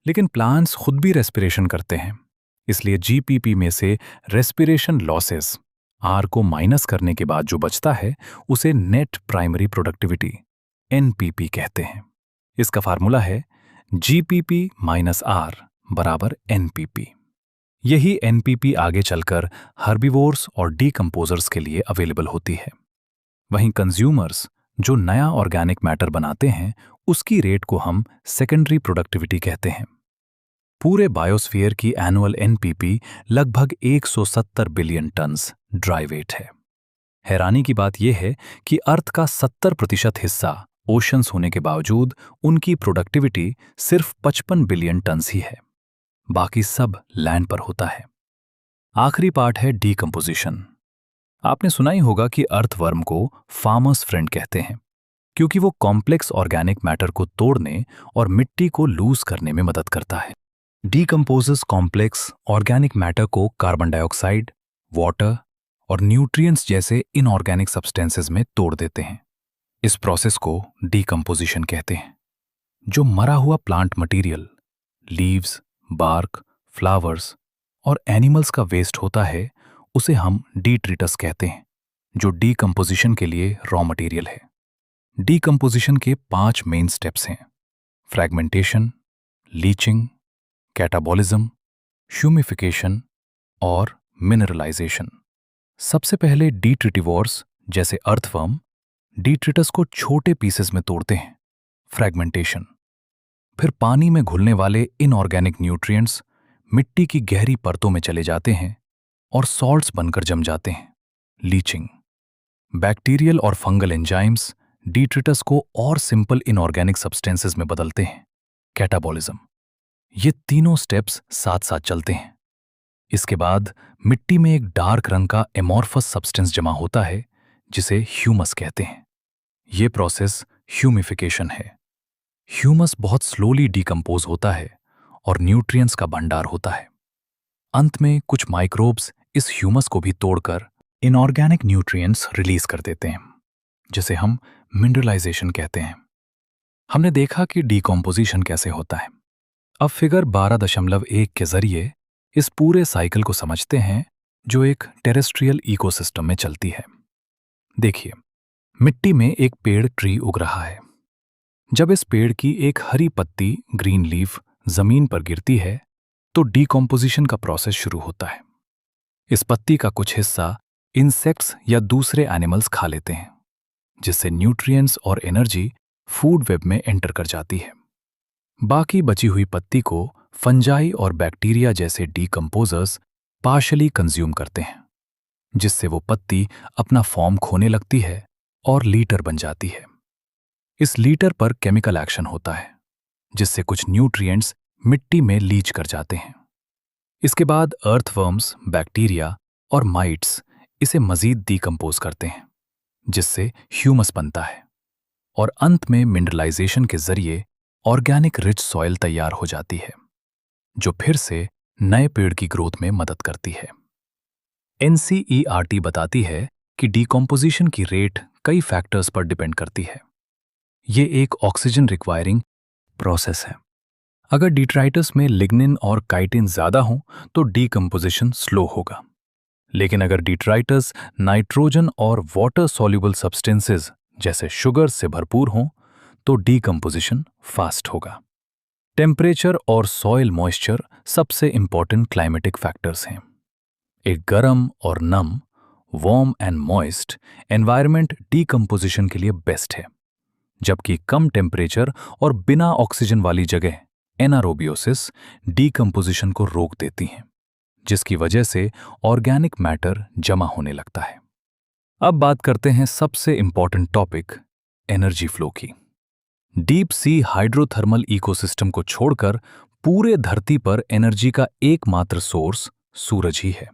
लेकिन प्लांट्स खुद भी रेस्पिरेशन करते हैं, इसलिए GPP में से रेस्पिरेशन लॉसेस R को माइनस करने के बाद जो बचता है उसे नेट प्राइमरी प्रोडक्टिविटी NPP कहते हैं। इसका फार्मूला है GPP - R बराबर NPP। यही NPP आगे चलकर हर्बिवोर्स और डीकंपोजर्स के लिए अवेलेबल होती है। वहीं कंज्यूमर्स जो नया ऑर्गेनिक मैटर बनाते हैं, उसकी रेट को हम सेकेंडरी प्रोडक्टिविटी कहते हैं। पूरे बायोस्फीयर की एनुअल NPP लगभग 170 बिलियन टन्स ड्राई वेट है। हैरानी की बात यह है कि अर्थ का 70% हिस्सा ओशंस होने के बावजूद उनकी प्रोडक्टिविटी सिर्फ 55 बिलियन टन्स ही है। बाकी सब लैंड पर होता है। आखिरी पार्ट है डीकंपोजिशन। आपने सुना ही होगा कि अर्थवर्म को फार्मर्स फ्रेंड कहते हैं, क्योंकि वो कॉम्प्लेक्स ऑर्गेनिक मैटर को तोड़ने और मिट्टी को लूज करने में मदद करता है। डीकंपोजेस कॉम्प्लेक्स ऑर्गेनिक मैटर को कार्बन डाइऑक्साइड, वाटर और न्यूट्रिएंट्स जैसे इनऑर्गेनिक सब्सटेंसेस में तोड़ देते हैं। इस प्रोसेस को डीकंपोजिशन कहते हैं। जो मरा हुआ plant material, leaves, bark, flowers और एनिमल्स का वेस्ट होता है, उसे हम डीट्रिटस कहते हैं, जो डीकंपोजिशन के लिए रॉ मटेरियल है। डीकंपोजिशन के 5 मेन स्टेप्स हैं: फ्रैगमेंटेशन, लीचिंग, कैटाबॉलिज्म, ह्यूमिफिकेशन और मिनरलाइजेशन। सबसे पहले डीट्रिटिवोर्स जैसे अर्थवर्म डीट्रिटस को छोटे पीसेस में तोड़ते हैं, फ्रैगमेंटेशन। फिर पानी में घुलने वाले इनऑर्गेनिक न्यूट्रिएंट्स मिट्टी की गहरी परतों में चले जाते हैं और सॉल्ट्स बनकर जम जाते हैं, लीचिंग। बैक्टीरियल और फंगल एंजाइम्स डीट्रिटस को और सिंपल इनऑर्गेनिक सब्सटेंसेस में बदलते हैं, कैटाबॉलिज्म। ये तीनों स्टेप्स साथ साथ चलते हैं। इसके बाद मिट्टी में एक डार्क रंग का एमॉर्फस सब्सटेंस जमा होता है, जिसे ह्यूमस कहते हैं। ये प्रोसेस ह्यूमिफिकेशन है। ह्यूमस बहुत स्लोली डीकंपोज होता है और न्यूट्रिएंट्स का भंडार होता है। अंत में कुछ माइक्रोब्स इस ह्यूमस को भी तोड़कर इनऑर्गेनिक न्यूट्रिएंट्स रिलीज कर देते हैं, जिसे हम मिनरलाइजेशन कहते हैं। हमने देखा कि डीकंपोजिशन कैसे होता है। अब फिगर 12.1 के जरिए इस पूरे साइकिल को समझते हैं, जो एक टेरेस्ट्रियल इकोसिस्टम में चलती है। देखिए, मिट्टी में एक पेड़ ट्री उग रहा है। जब इस पेड़ की एक हरी पत्ती, ग्रीन लीफ, जमीन पर गिरती है, तो डीकंपोजिशन का प्रोसेस शुरू होता है। इस पत्ती का कुछ हिस्सा इंसेक्ट्स या दूसरे एनिमल्स खा लेते हैं, जिससे न्यूट्रिएंट्स और एनर्जी फूड वेब में एंटर कर जाती है। बाकी बची हुई पत्ती को फंजाई और बैक्टीरिया जैसे डीकंपोजर्स पार्शली कंज्यूम करते हैं, जिससे वो पत्ती अपना फॉर्म खोने लगती है और लीटर बन जाती है। इस लीटर पर केमिकल एक्शन होता है, जिससे कुछ न्यूट्रिएंट्स मिट्टी में लीच कर जाते हैं। इसके बाद अर्थवर्म्स, बैक्टीरिया और माइट्स इसे मजीद डीकंपोज करते हैं, जिससे ह्यूमस बनता है। और अंत में मिनरलाइजेशन के जरिए ऑर्गेनिक रिच सॉइल तैयार हो जाती है, जो फिर से नए पेड़ की ग्रोथ में मदद करती है। एनसीईआरटी बताती है कि डीकंपोजिशन की रेट कई फैक्टर्स पर डिपेंड करती है। ये एक ऑक्सीजन रिक्वायरिंग प्रोसेस है। अगर डिट्राइटस में लिग्निन और काइटिन ज्यादा हो तो डीकंपोजिशन स्लो होगा, लेकिन अगर डिट्राइटस नाइट्रोजन और वाटर सॉल्युबल सब्सटेंसेस जैसे शुगर से भरपूर हों तो डीकंपोजिशन फास्ट होगा। टेम्परेचर और सॉइल मॉइस्चर सबसे इंपॉर्टेंट क्लाइमेटिक फैक्टर्स हैं। एक गर्म और नम, warm and moist environment decomposition के लिए बेस्ट है, जबकि कम टेम्परेचर और बिना ऑक्सीजन वाली जगह, एनारोबियोसिस, डीकंपोजिशन को रोक देती हैं, जिसकी वजह से ऑर्गेनिक मैटर जमा होने लगता है। अब बात करते हैं सबसे इंपॉर्टेंट टॉपिक, एनर्जी फ्लो की। डीप सी हाइड्रोथर्मल इकोसिस्टम को छोड़कर पूरे धरती पर एनर्जी का एकमात्र सोर्स सूरज ही है।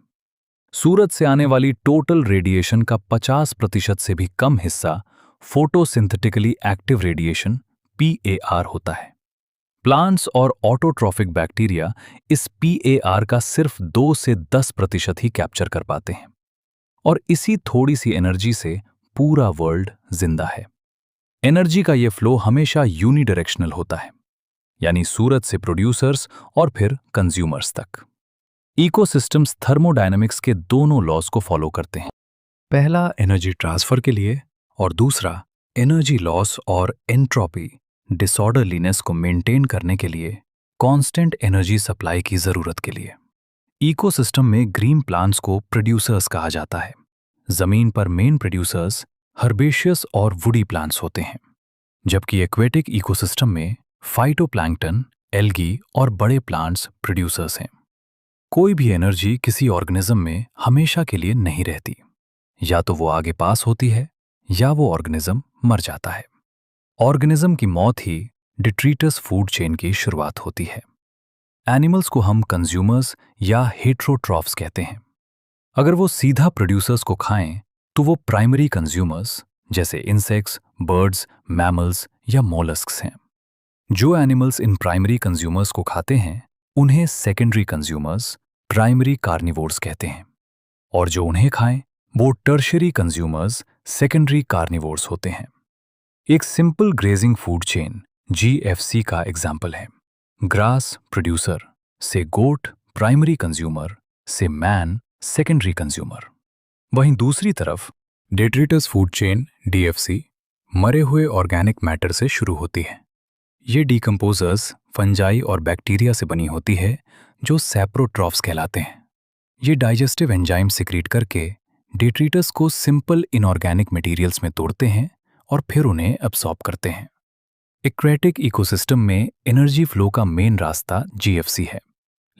सूरज से आने वाली टोटल रेडिएशन का 50% से भी कम हिस्सा फोटोसिंथेटिकली एक्टिव रेडिएशन PAR होता है। प्लांट्स और ऑटोट्रॉफिक बैक्टीरिया इस PAR का सिर्फ 2 से 10% ही कैप्चर कर पाते हैं, और इसी थोड़ी सी एनर्जी से पूरा वर्ल्ड जिंदा है। एनर्जी का ये फ्लो हमेशा यूनिडायरेक्शनल होता है, यानी सूरज से प्रोड्यूसर्स और फिर कंज्यूमर्स तक। इकोसिस्टम्स थर्मोडायनामिक्स के दोनों लॉज को फॉलो करते हैं, पहला एनर्जी ट्रांसफर के लिए और दूसरा एनर्जी लॉस और एंट्रोपी डिसऑर्डरलीनेस को मेंटेन करने के लिए कांस्टेंट एनर्जी सप्लाई की जरूरत के लिए। इकोसिस्टम में ग्रीन प्लांट्स को प्रोड्यूसर्स कहा जाता है। जमीन पर मेन प्रोड्यूसर्स हर्बेशियस और वुडी प्लांट्स होते हैं, जबकि एक्वेटिक इकोसिस्टम में फाइटोप्लैंक्टन, एल्गी और बड़े प्लांट्स प्रोड्यूसर्स हैं। कोई भी एनर्जी किसी ऑर्गेनिज्म में हमेशा के लिए नहीं रहती, या तो वो आगे पास होती है या वो ऑर्गेनिज्म मर जाता है। ऑर्गेनिज्म की मौत ही डिट्रीटस फूड चेन की शुरुआत होती है। एनिमल्स को हम कंज्यूमर्स या हेट्रोट्रॉफ्स कहते हैं, अगर वो सीधा प्रोड्यूसर्स को खाएं तो वो प्राइमरी कंज्यूमर्स जैसे इंसेक्ट्स, बर्ड्स, मैमल्स या मोलस्क्स हैं। जो एनिमल्स इन प्राइमरी कंज्यूमर्स को खाते हैं उन्हें सेकेंडरी कंज्यूमर्स, प्राइमरी कार्निवोर्स कहते हैं, और जो उन्हें खाएं वो टर्शियरी कंज्यूमर्स, सेकेंडरी कार्निवोर्स होते हैं। एक simple grazing food chain GFC का एग्जाम्पल है। ग्रास प्रोड्यूसर से गोट प्राइमरी कंज्यूमर से मैन सेकेंडरी कंज्यूमर। वहीं दूसरी तरफ डेट्रिटस फूड चेन डीएफसी मरे हुए ऑर्गेनिक मैटर से शुरू होती है। ये डीकम्पोजर्स फंजाई और बैक्टीरिया से बनी होती है जो सैप्रोट्रॉफ्स कहलाते हैं। ये डाइजेस्टिव एंजाइम सिक्रीट करके डेट्रिटस को सिंपल इनऑर्गेनिक मटेरियल्स में तोड़ते हैं और फिर उन्हें अब्सॉर्ब करते हैं। एक्वेटिक इकोसिस्टम में एनर्जी फ्लो का मेन रास्ता जीएफसी है,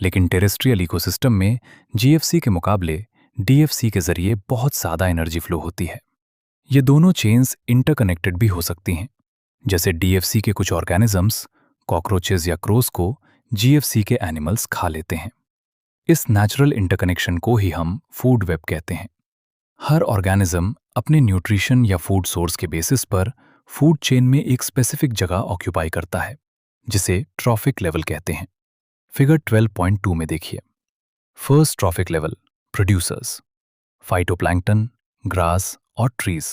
लेकिन टेरेस्ट्रियल इकोसिस्टम में जीएफसी के मुकाबले डीएफसी के जरिए बहुत ज़्यादा एनर्जी फ्लो होती है। ये दोनों चेन्स इंटरकनेक्टेड भी हो सकती हैं, जैसे डीएफसी के कुछ ऑर्गेनिजम्स कॉकरोचेस या क्रोस को जीएफसी के एनिमल्स खा लेते हैं। इस नेचुरल इंटरकनेक्शन को ही हम फूड वेब कहते हैं। हर ऑर्गेनिज्म अपने न्यूट्रिशन या फूड सोर्स के बेसिस पर फूड चेन में एक स्पेसिफिक जगह ऑक्यूपाई करता है, जिसे ट्रॉफिक लेवल कहते हैं। फिगर 12.2 में देखिए। First trophic level producers, phytoplankton, grass और trees.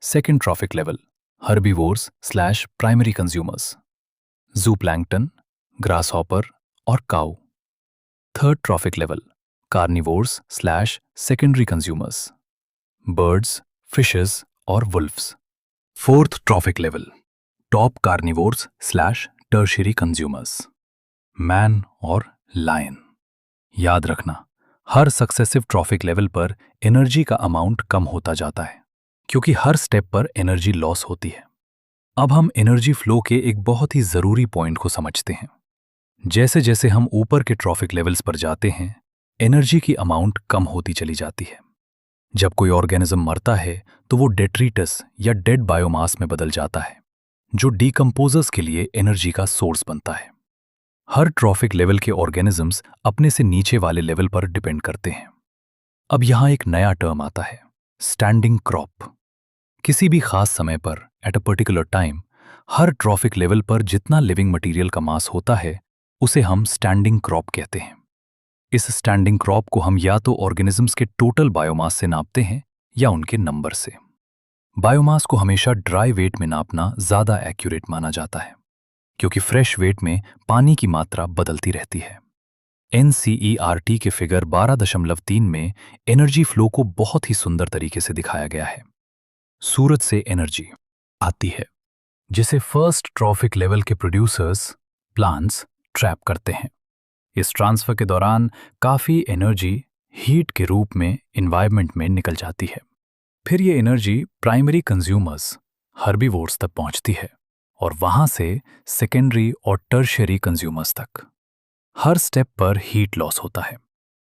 Second trophic level herbivores slash primary consumers, zooplankton, grasshopper और cow. Third trophic level carnivores slash secondary consumers, birds, fishes और wolfs. Fourth trophic level top carnivores slash tertiary consumers, man और लायन। याद रखना, हर सक्सेसिव ट्रॉफिक लेवल पर एनर्जी का अमाउंट कम होता जाता है, क्योंकि हर स्टेप पर एनर्जी लॉस होती है। अब हम एनर्जी फ्लो के एक बहुत ही जरूरी पॉइंट को समझते हैं। जैसे जैसे हम ऊपर के ट्रॉफिक लेवल्स पर जाते हैं, एनर्जी की अमाउंट कम होती चली जाती है। जब कोई ऑर्गेनिज्म मरता है तो वो डेट्रिटस या डेड बायोमास में बदल जाता है, जो डीकम्पोजर्स के लिए एनर्जी का सोर्स बनता है। हर ट्रॉफिक लेवल के ऑर्गेनिजम्स अपने से नीचे वाले लेवल पर डिपेंड करते हैं। अब यहां एक नया टर्म आता है, स्टैंडिंग क्रॉप। किसी भी खास समय पर at a particular time her traffic level पर जितना लिविंग मटेरियल का मास होता है उसे हम स्टैंडिंग क्रॉप कहते हैं। इस स्टैंडिंग क्रॉप को हम या तो ऑर्गेनिजम्स के टोटल बायोमास से नापते हैं या उनके नंबर से। बायोमास को हमेशा ड्राई वेट में नापना ज्यादा एक्यूरेट माना जाता है, क्योंकि फ्रेश वेट में पानी की मात्रा बदलती रहती है। NCERT के फिगर 12.3 में एनर्जी फ्लो को बहुत ही सुंदर तरीके से दिखाया गया है। सूरज से एनर्जी आती है, जिसे फर्स्ट ट्रॉफिक लेवल के प्रोड्यूसर्स प्लांट्स ट्रैप करते हैं। इस ट्रांसफर के दौरान काफी एनर्जी हीट के रूप में एनवायरनमेंट में निकल जाती है। फिर ये एनर्जी प्राइमरी कंज्यूमर्स हर्बीवोर्स तक पहुंचती है और वहां से सेकेंडरी और टर्शियरी कंज्यूमर्स तक। हर स्टेप पर हीट लॉस होता है।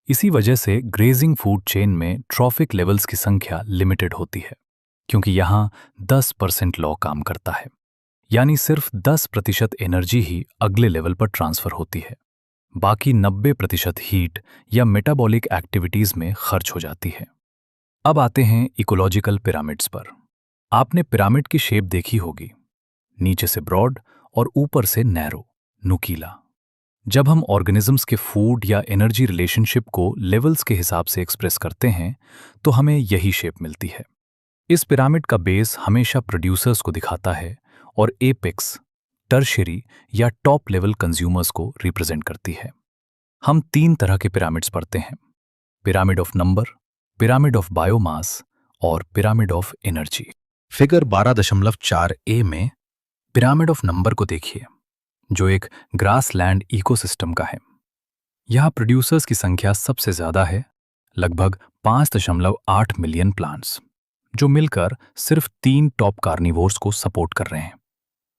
इसी वजह से ग्रेजिंग फूड चेन में ट्रॉफिक लेवल्स की संख्या लिमिटेड होती है, क्योंकि यहां 10% लॉ काम करता है, यानी सिर्फ 10% एनर्जी ही अगले लेवल पर ट्रांसफर होती है। बाकी 90% हीट या मेटाबॉलिक एक्टिविटीज में खर्च हो जाती है। अब आते हैं इकोलॉजिकल पिरामिड्स पर। आपने पिरामिड की शेप देखी होगी, नीचे से ब्रॉड और ऊपर से नैरो, नुकीला। जब हम ऑर्गेनिजम्स के फूड या एनर्जी रिलेशनशिप को लेवल्स के हिसाब से एक्सप्रेस करते हैं तो हमें यही शेप मिलती है। इस पिरामिड का बेस हमेशा प्रोड्यूसर्स को दिखाता है और एपेक्स टर्शियरी या टॉप लेवल कंज्यूमर्स को रिप्रेजेंट करती है। हम 3 तरह के पिरामिड्स पढ़ते हैं, pyramid of number, pyramid of biomass और pyramid of energy. Figure 12.4a में पिरामिड ऑफ नंबर को देखिए, जो एक ग्रासलैंड इकोसिस्टम का है। यहाँ प्रोड्यूसर्स की संख्या सबसे ज्यादा है, लगभग 5.8 मिलियन प्लांट्स, जो मिलकर सिर्फ 3 टॉप कार्निवोर्स को सपोर्ट कर रहे हैं।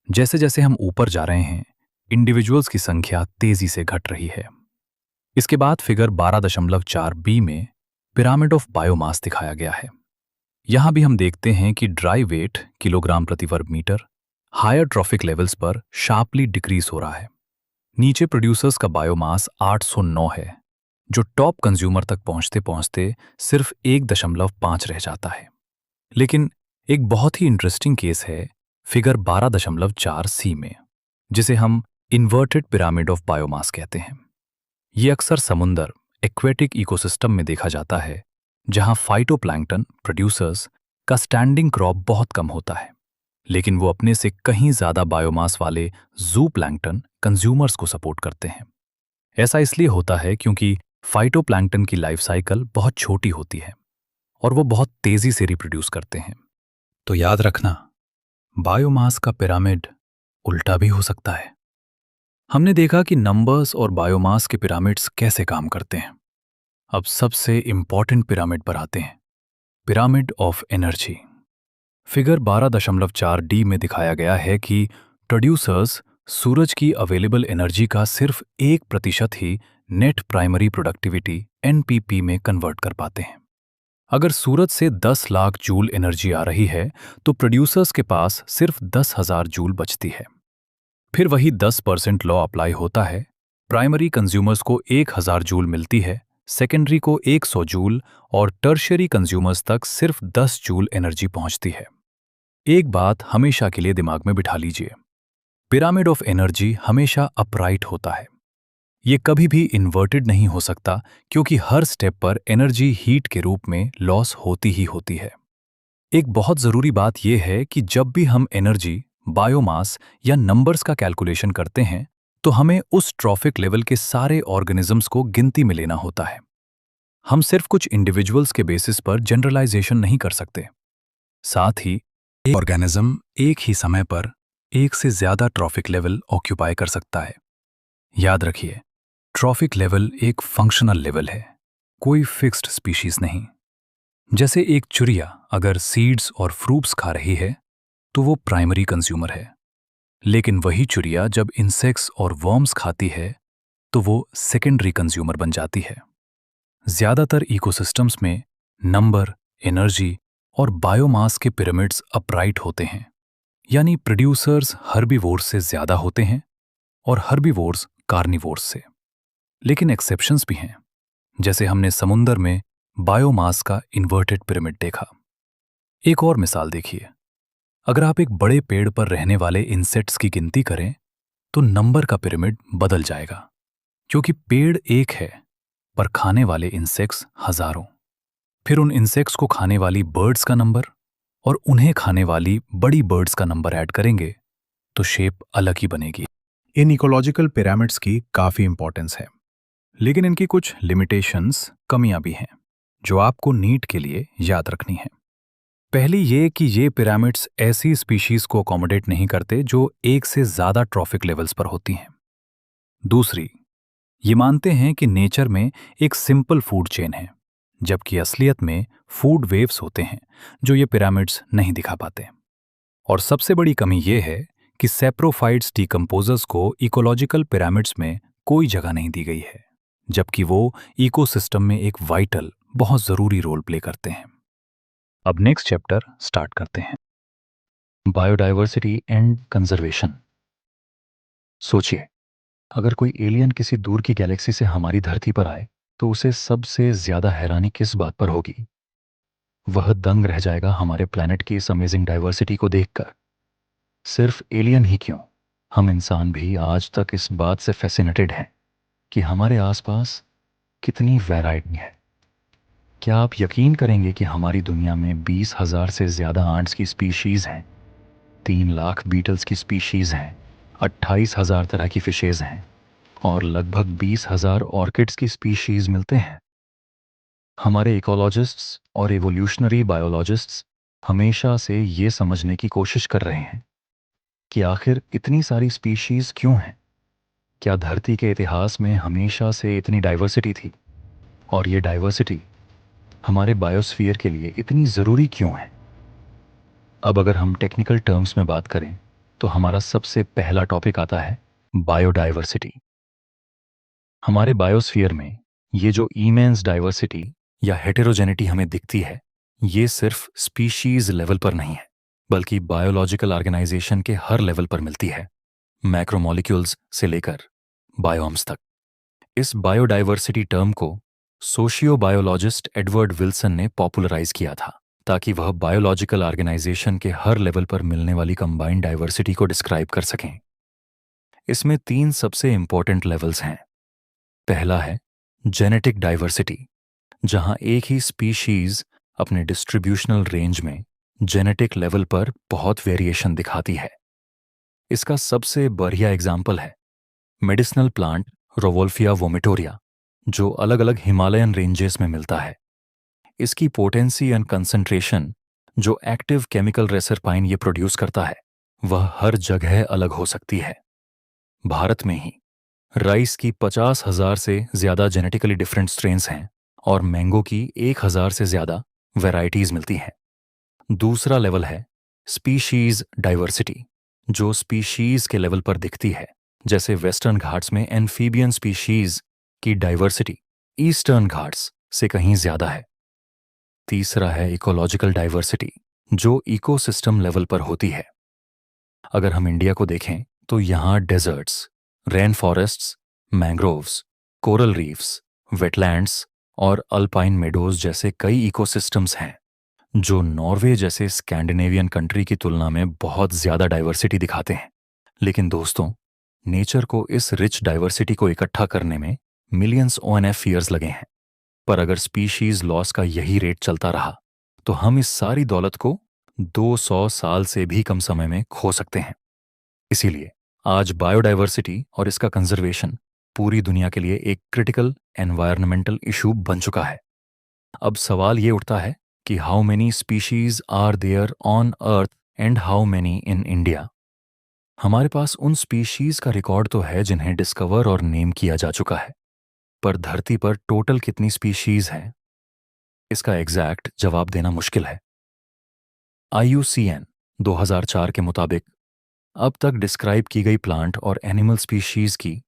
जैसे जैसे हम ऊपर जा रहे हैं, इंडिविजुअल्स की संख्या तेजी से घट रही है। इसके बाद फिगर 12.4b में पिरामिड ऑफ बायोमास दिखाया गया है। यहां भी हम देखते हैं कि ड्राई वेट किलोग्राम प्रति वर्ग मीटर हायर ट्रॉफिक लेवल्स पर शार्पली डिक्रीज हो रहा है। नीचे प्रोड्यूसर्स का बायोमास 809 है, जो टॉप कंज्यूमर तक पहुंचते पहुंचते सिर्फ 1.5 रह जाता है। लेकिन एक बहुत ही इंटरेस्टिंग केस है फिगर 12.4 सी में, जिसे हम इन्वर्टेड पिरामिड ऑफ बायोमास कहते हैं। ये अक्सर समुंदर एक्वेटिक इकोसिस्टम में देखा जाता है, जहां फाइटोप्लैंक्टन प्रोड्यूसर्स का स्टैंडिंग क्रॉप बहुत कम होता है, लेकिन वो अपने से कहीं ज्यादा बायोमास वाले जू प्लैंक्टन कंज्यूमर्स को सपोर्ट करते हैं। ऐसा इसलिए होता है क्योंकि फाइटोप्लैंक्टन की लाइफ साइकिल बहुत छोटी होती है और वो बहुत तेजी से रिप्रोड्यूस करते हैं। तो याद रखना, बायोमास का पिरामिड उल्टा भी हो सकता है। हमने देखा कि नंबर्स और बायोमास के पिरामिड्स कैसे काम करते हैं। अब सबसे इंपॉर्टेंट पिरामिड पर आते हैं, pyramid of energy. Figure 12.4 D में दिखाया गया है कि प्रोड्यूसर्स सूरज की अवेलेबल एनर्जी का सिर्फ 1% ही नेट प्राइमरी प्रोडक्टिविटी एनपीपी में कन्वर्ट कर पाते हैं। अगर सूरज से 10 लाख जूल एनर्जी आ रही है तो प्रोड्यूसर्स के पास सिर्फ 10,000 जूल बचती है। फिर वही 10% लॉ अप्लाई होता है। प्राइमरी कंज्यूमर्स को 1000 जूल मिलती है, सेकेंडरी को 100 जूल और टर्शियरी कंज्यूमर्स तक सिर्फ 10 जूल एनर्जी पहुंचती है। एक बात हमेशा के लिए दिमाग में बिठा लीजिए, पिरामिड ऑफ एनर्जी हमेशा अपराइट होता है। ये कभी भी इन्वर्टेड नहीं हो सकता क्योंकि हर स्टेप पर एनर्जी हीट के रूप में लॉस होती ही होती है। एक बहुत जरूरी बात यह है कि जब भी हम एनर्जी, बायोमास या नंबर्स का कैलकुलेशन करते हैं तो हमें उस ट्रॉफिक लेवल के सारे ऑर्गेनिजम्स को गिनती में लेना होता है। हम सिर्फ कुछ इंडिविजुअल्स के बेसिस पर जनरलाइजेशन नहीं कर सकते। साथ ही एक ऑर्गेनिज्म एक ही समय पर एक से ज्यादा ट्रॉफिक लेवल ऑक्यूपाई कर सकता है। याद रखिए, ट्रॉफिक लेवल एक फंक्शनल लेवल है, कोई फिक्स्ड स्पीशीज नहीं। जैसे एक चिड़िया अगर सीड्स और फ्रूट्स खा रही है तो वो प्राइमरी कंज्यूमर है, लेकिन वही चिड़िया जब इंसेक्ट्स और वर्म्स खाती है तो वो सेकेंडरी कंज्यूमर बन जाती है। ज्यादातर इकोसिस्टम्स में नंबर, एनर्जी और बायोमास के पिरामिड्स अपराइट होते हैं, यानी प्रोड्यूसर्स हर्बीवोर्स से ज्यादा होते हैं और हर्बीवोर्स कार्निवोर्स से। लेकिन एक्सेप्शंस भी हैं, जैसे हमने समुंदर में बायोमास का इन्वर्टेड पिरामिड देखा। एक और मिसाल देखिए, अगर आप एक बड़े पेड़ पर रहने वाले इंसेक्ट्स की गिनती करें तो नंबर का पिरामिड बदल जाएगा, क्योंकि पेड़ एक है पर खाने वाले इंसेक्ट्स हजारों। फिर उन इंसेक्ट्स को खाने वाली बर्ड्स का नंबर और उन्हें खाने वाली बड़ी बर्ड्स का नंबर ऐड करेंगे तो शेप अलग ही बनेगी। इन इकोलॉजिकल पिरामिड्स की काफी इंपॉर्टेंस है, लेकिन इनकी कुछ लिमिटेशंस, कमियां भी हैं जो आपको नीट के लिए याद रखनी है। पहली ये कि ये पिरामिड्स ऐसी स्पीशीज को अकोमोडेट नहीं करते जो एक से ज्यादा ट्रॉफिक लेवल्स पर होती हैं। दूसरी, ये मानते हैं कि नेचर में एक सिंपल फूड चेन है, जबकि असलियत में फूड वेव्स होते हैं जो ये पिरामिड्स नहीं दिखा पाते। और सबसे बड़ी कमी ये है कि सैप्रोफाइट्स डिकम्पोजर्स को इकोलॉजिकल पिरामिड्स में कोई जगह नहीं दी गई है, जबकि वो इकोसिस्टम में एक वाइटल, बहुत जरूरी रोल प्ले करते हैं। अब नेक्स्ट चैप्टर स्टार्ट करते हैं, बायोडाइवर्सिटी एंड कंजर्वेशन। सोचिए, अगर कोई एलियन किसी दूर की गैलेक्सी से हमारी धरती पर आए तो उसे सबसे ज्यादा हैरानी किस बात पर होगी? वह दंग रह जाएगा हमारे प्लैनेट की इस अमेजिंग डाइवर्सिटी को देखकर। सिर्फ एलियन ही क्यों, हम इंसान भी आज तक इस बात से फैसिनेटेड हैं कि हमारे आसपास कितनी वैरायटी है। क्या आप यकीन करेंगे कि हमारी दुनिया में 20,000 से ज्यादा आंट्स की स्पीशीज हैं, 3 लाख बीटल्स की स्पीशीज हैं, 28,000 तरह की फिशेज हैं और लगभग 20,000 ऑर्किड्स की स्पीशीज मिलते हैं। हमारे इकोलॉजिस्ट्स और एवोल्यूशनरी बायोलॉजिस्ट्स हमेशा से ये समझने की कोशिश कर रहे हैं कि आखिर इतनी सारी स्पीशीज क्यों हैं। क्या धरती के इतिहास में हमेशा से इतनी डाइवर्सिटी थी? और ये डाइवर्सिटी हमारे बायोस्फीयर के लिए इतनी ज़रूरी क्यों है? अब अगर हम टेक्निकल टर्म्स में बात करें तो हमारा सबसे पहला टॉपिक आता है बायोडाइवर्सिटी। हमारे बायोस्फीयर में ये जो इमेंस डाइवर्सिटी या हेटेरोजेनिटी हमें दिखती है, ये सिर्फ स्पीशीज लेवल पर नहीं है, बल्कि बायोलॉजिकल ऑर्गेनाइजेशन के हर लेवल पर मिलती है, मैक्रोमोलिक्यूल्स से लेकर बायोम्स तक।
इस बायोडाइवर्सिटी टर्म को सोशियो बायोलॉजिस्ट एडवर्ड विल्सन ने पॉपुलराइज किया था, ताकि वह बायोलॉजिकल ऑर्गेनाइजेशन के हर लेवल पर मिलने वाली कंबाइंड डाइवर्सिटी को डिस्क्राइब कर सकें। इसमें 3 सबसे इंपॉर्टेंट लेवल्स हैं। पहला है जेनेटिक डाइवर्सिटी, जहां एक ही स्पीशीज अपने डिस्ट्रीब्यूशनल रेंज में जेनेटिक लेवल पर बहुत वेरिएशन दिखाती है। इसका सबसे बढ़िया एग्जाम्पल है मेडिसिनल प्लांट रोवोल्फिया वोमिटोरिया, जो अलग अलग हिमालयन रेंजेस में मिलता है। इसकी पोटेंसी एंड कंसंट्रेशन जो एक्टिव केमिकल रेसरपाइन ये प्रोड्यूस करता है, वह हर जगह अलग हो सकती है। भारत में ही राइस की 50,000 से ज्यादा जेनेटिकली डिफरेंट स्ट्रेन्स हैं और मैंगो की 1,000 से ज्यादा वैरायटीज मिलती हैं। दूसरा लेवल है स्पीशीज डाइवर्सिटी, जो स्पीशीज के लेवल पर दिखती है, जैसे वेस्टर्न घाट्स में एम्फीबियन स्पीशीज की डाइवर्सिटी ईस्टर्न घाट्स से कहीं ज्यादा है। तीसरा है इकोलॉजिकल डाइवर्सिटी, जो इकोसिस्टम लेवल पर होती है। अगर हम इंडिया को देखें तो यहाँ deserts, rain forests, mangroves, coral reefs, wetlands और अल्पाइन मेडोज जैसे कई इकोसिस्टम्स हैं, जो नॉर्वे जैसे स्कैंडिनेवियन कंट्री की तुलना में बहुत ज्यादा डाइवर्सिटी दिखाते हैं। लेकिन दोस्तों, नेचर को इस रिच डाइवर्सिटी को इकट्ठा करने में मिलियंस ONF ईयर्स लगे हैं। पर अगर स्पीशीज लॉस का यही रेट चलता रहा तो हम इस सारी दौलत को 200 साल से भी कम समय में खो सकते हैं। इसीलिए आज बायोडाइवर्सिटी और इसका कंजर्वेशन पूरी दुनिया के लिए एक क्रिटिकल एनवायरमेंटल इशू बन चुका है। अब सवाल ये उठता है कि how many species are there on earth and how many in India. हमारे पास उन स्पीशीज का रिकॉर्ड तो है जिन्हें डिस्कवर और नेम किया जा चुका है, पर धरती पर टोटल कितनी स्पीशीज हैं, इसका एग्जैक्ट जवाब देना मुश्किल है। IUCN 2004 के मुताबिक अब तक डिस्क्राइब की गई प्लांट और एनिमल स्पीशीज की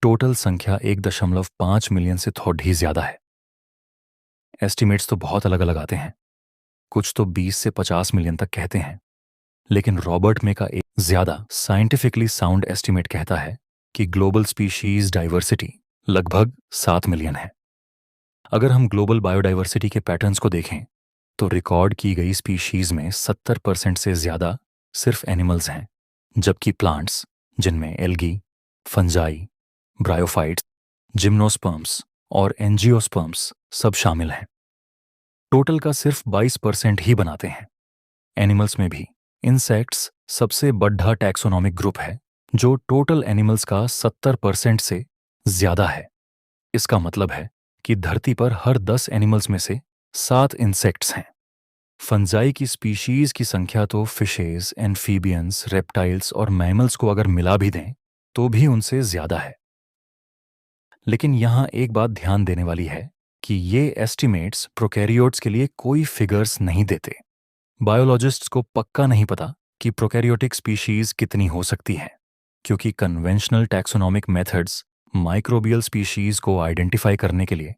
टोटल संख्या 1.5 मिलियन से थोड़ी ही ज्यादा है। एस्टिमेट्स तो बहुत अलग अलग आते हैं, कुछ तो 20 से 50 मिलियन तक कहते हैं, लेकिन रॉबर्ट मे का एक ज्यादा साइंटिफिकली साउंड एस्टिमेट कहता है कि ग्लोबल स्पीशीज डाइवर्सिटी लगभग 7 मिलियन है। अगर हम ग्लोबल बायोडाइवर्सिटी के पैटर्न्स को देखें तो रिकॉर्ड की गई स्पीशीज में 70% से ज्यादा सिर्फ एनिमल्स हैं, जबकि प्लांट्स, जिनमें एल्गी, फंजाई, ब्रायोफाइट्स, जिम्नोस्पर्म्स और एंजियोस्पर्म्स सब शामिल हैं, टोटल का सिर्फ 22% ही बनाते हैं। एनिमल्स में भी इंसेक्ट्स सबसे बड़ा टैक्सोनॉमिक ग्रुप है, जो टोटल एनिमल्स का 70% से ज्यादा है। इसका मतलब है कि धरती पर हर 10 एनिमल्स में से 7 इंसेक्ट्स हैं। फंजाई की स्पीशीज की संख्या तो फिशेज, एम्फीबियंस, रेप्टाइल्स और मैमल्स को अगर मिला भी दें तो भी उनसे ज्यादा है। लेकिन यहां एक बात ध्यान देने वाली है कि ये एस्टिमेट्स प्रोकैरियोट्स के लिए कोई फिगर्स नहीं देते। बायोलॉजिस्ट्स को पक्का नहीं पता कि प्रोकैरियोटिक स्पीशीज कितनी हो सकती हैं, क्योंकि conventional taxonomic methods microbial species को आइडेंटिफाई करने के लिए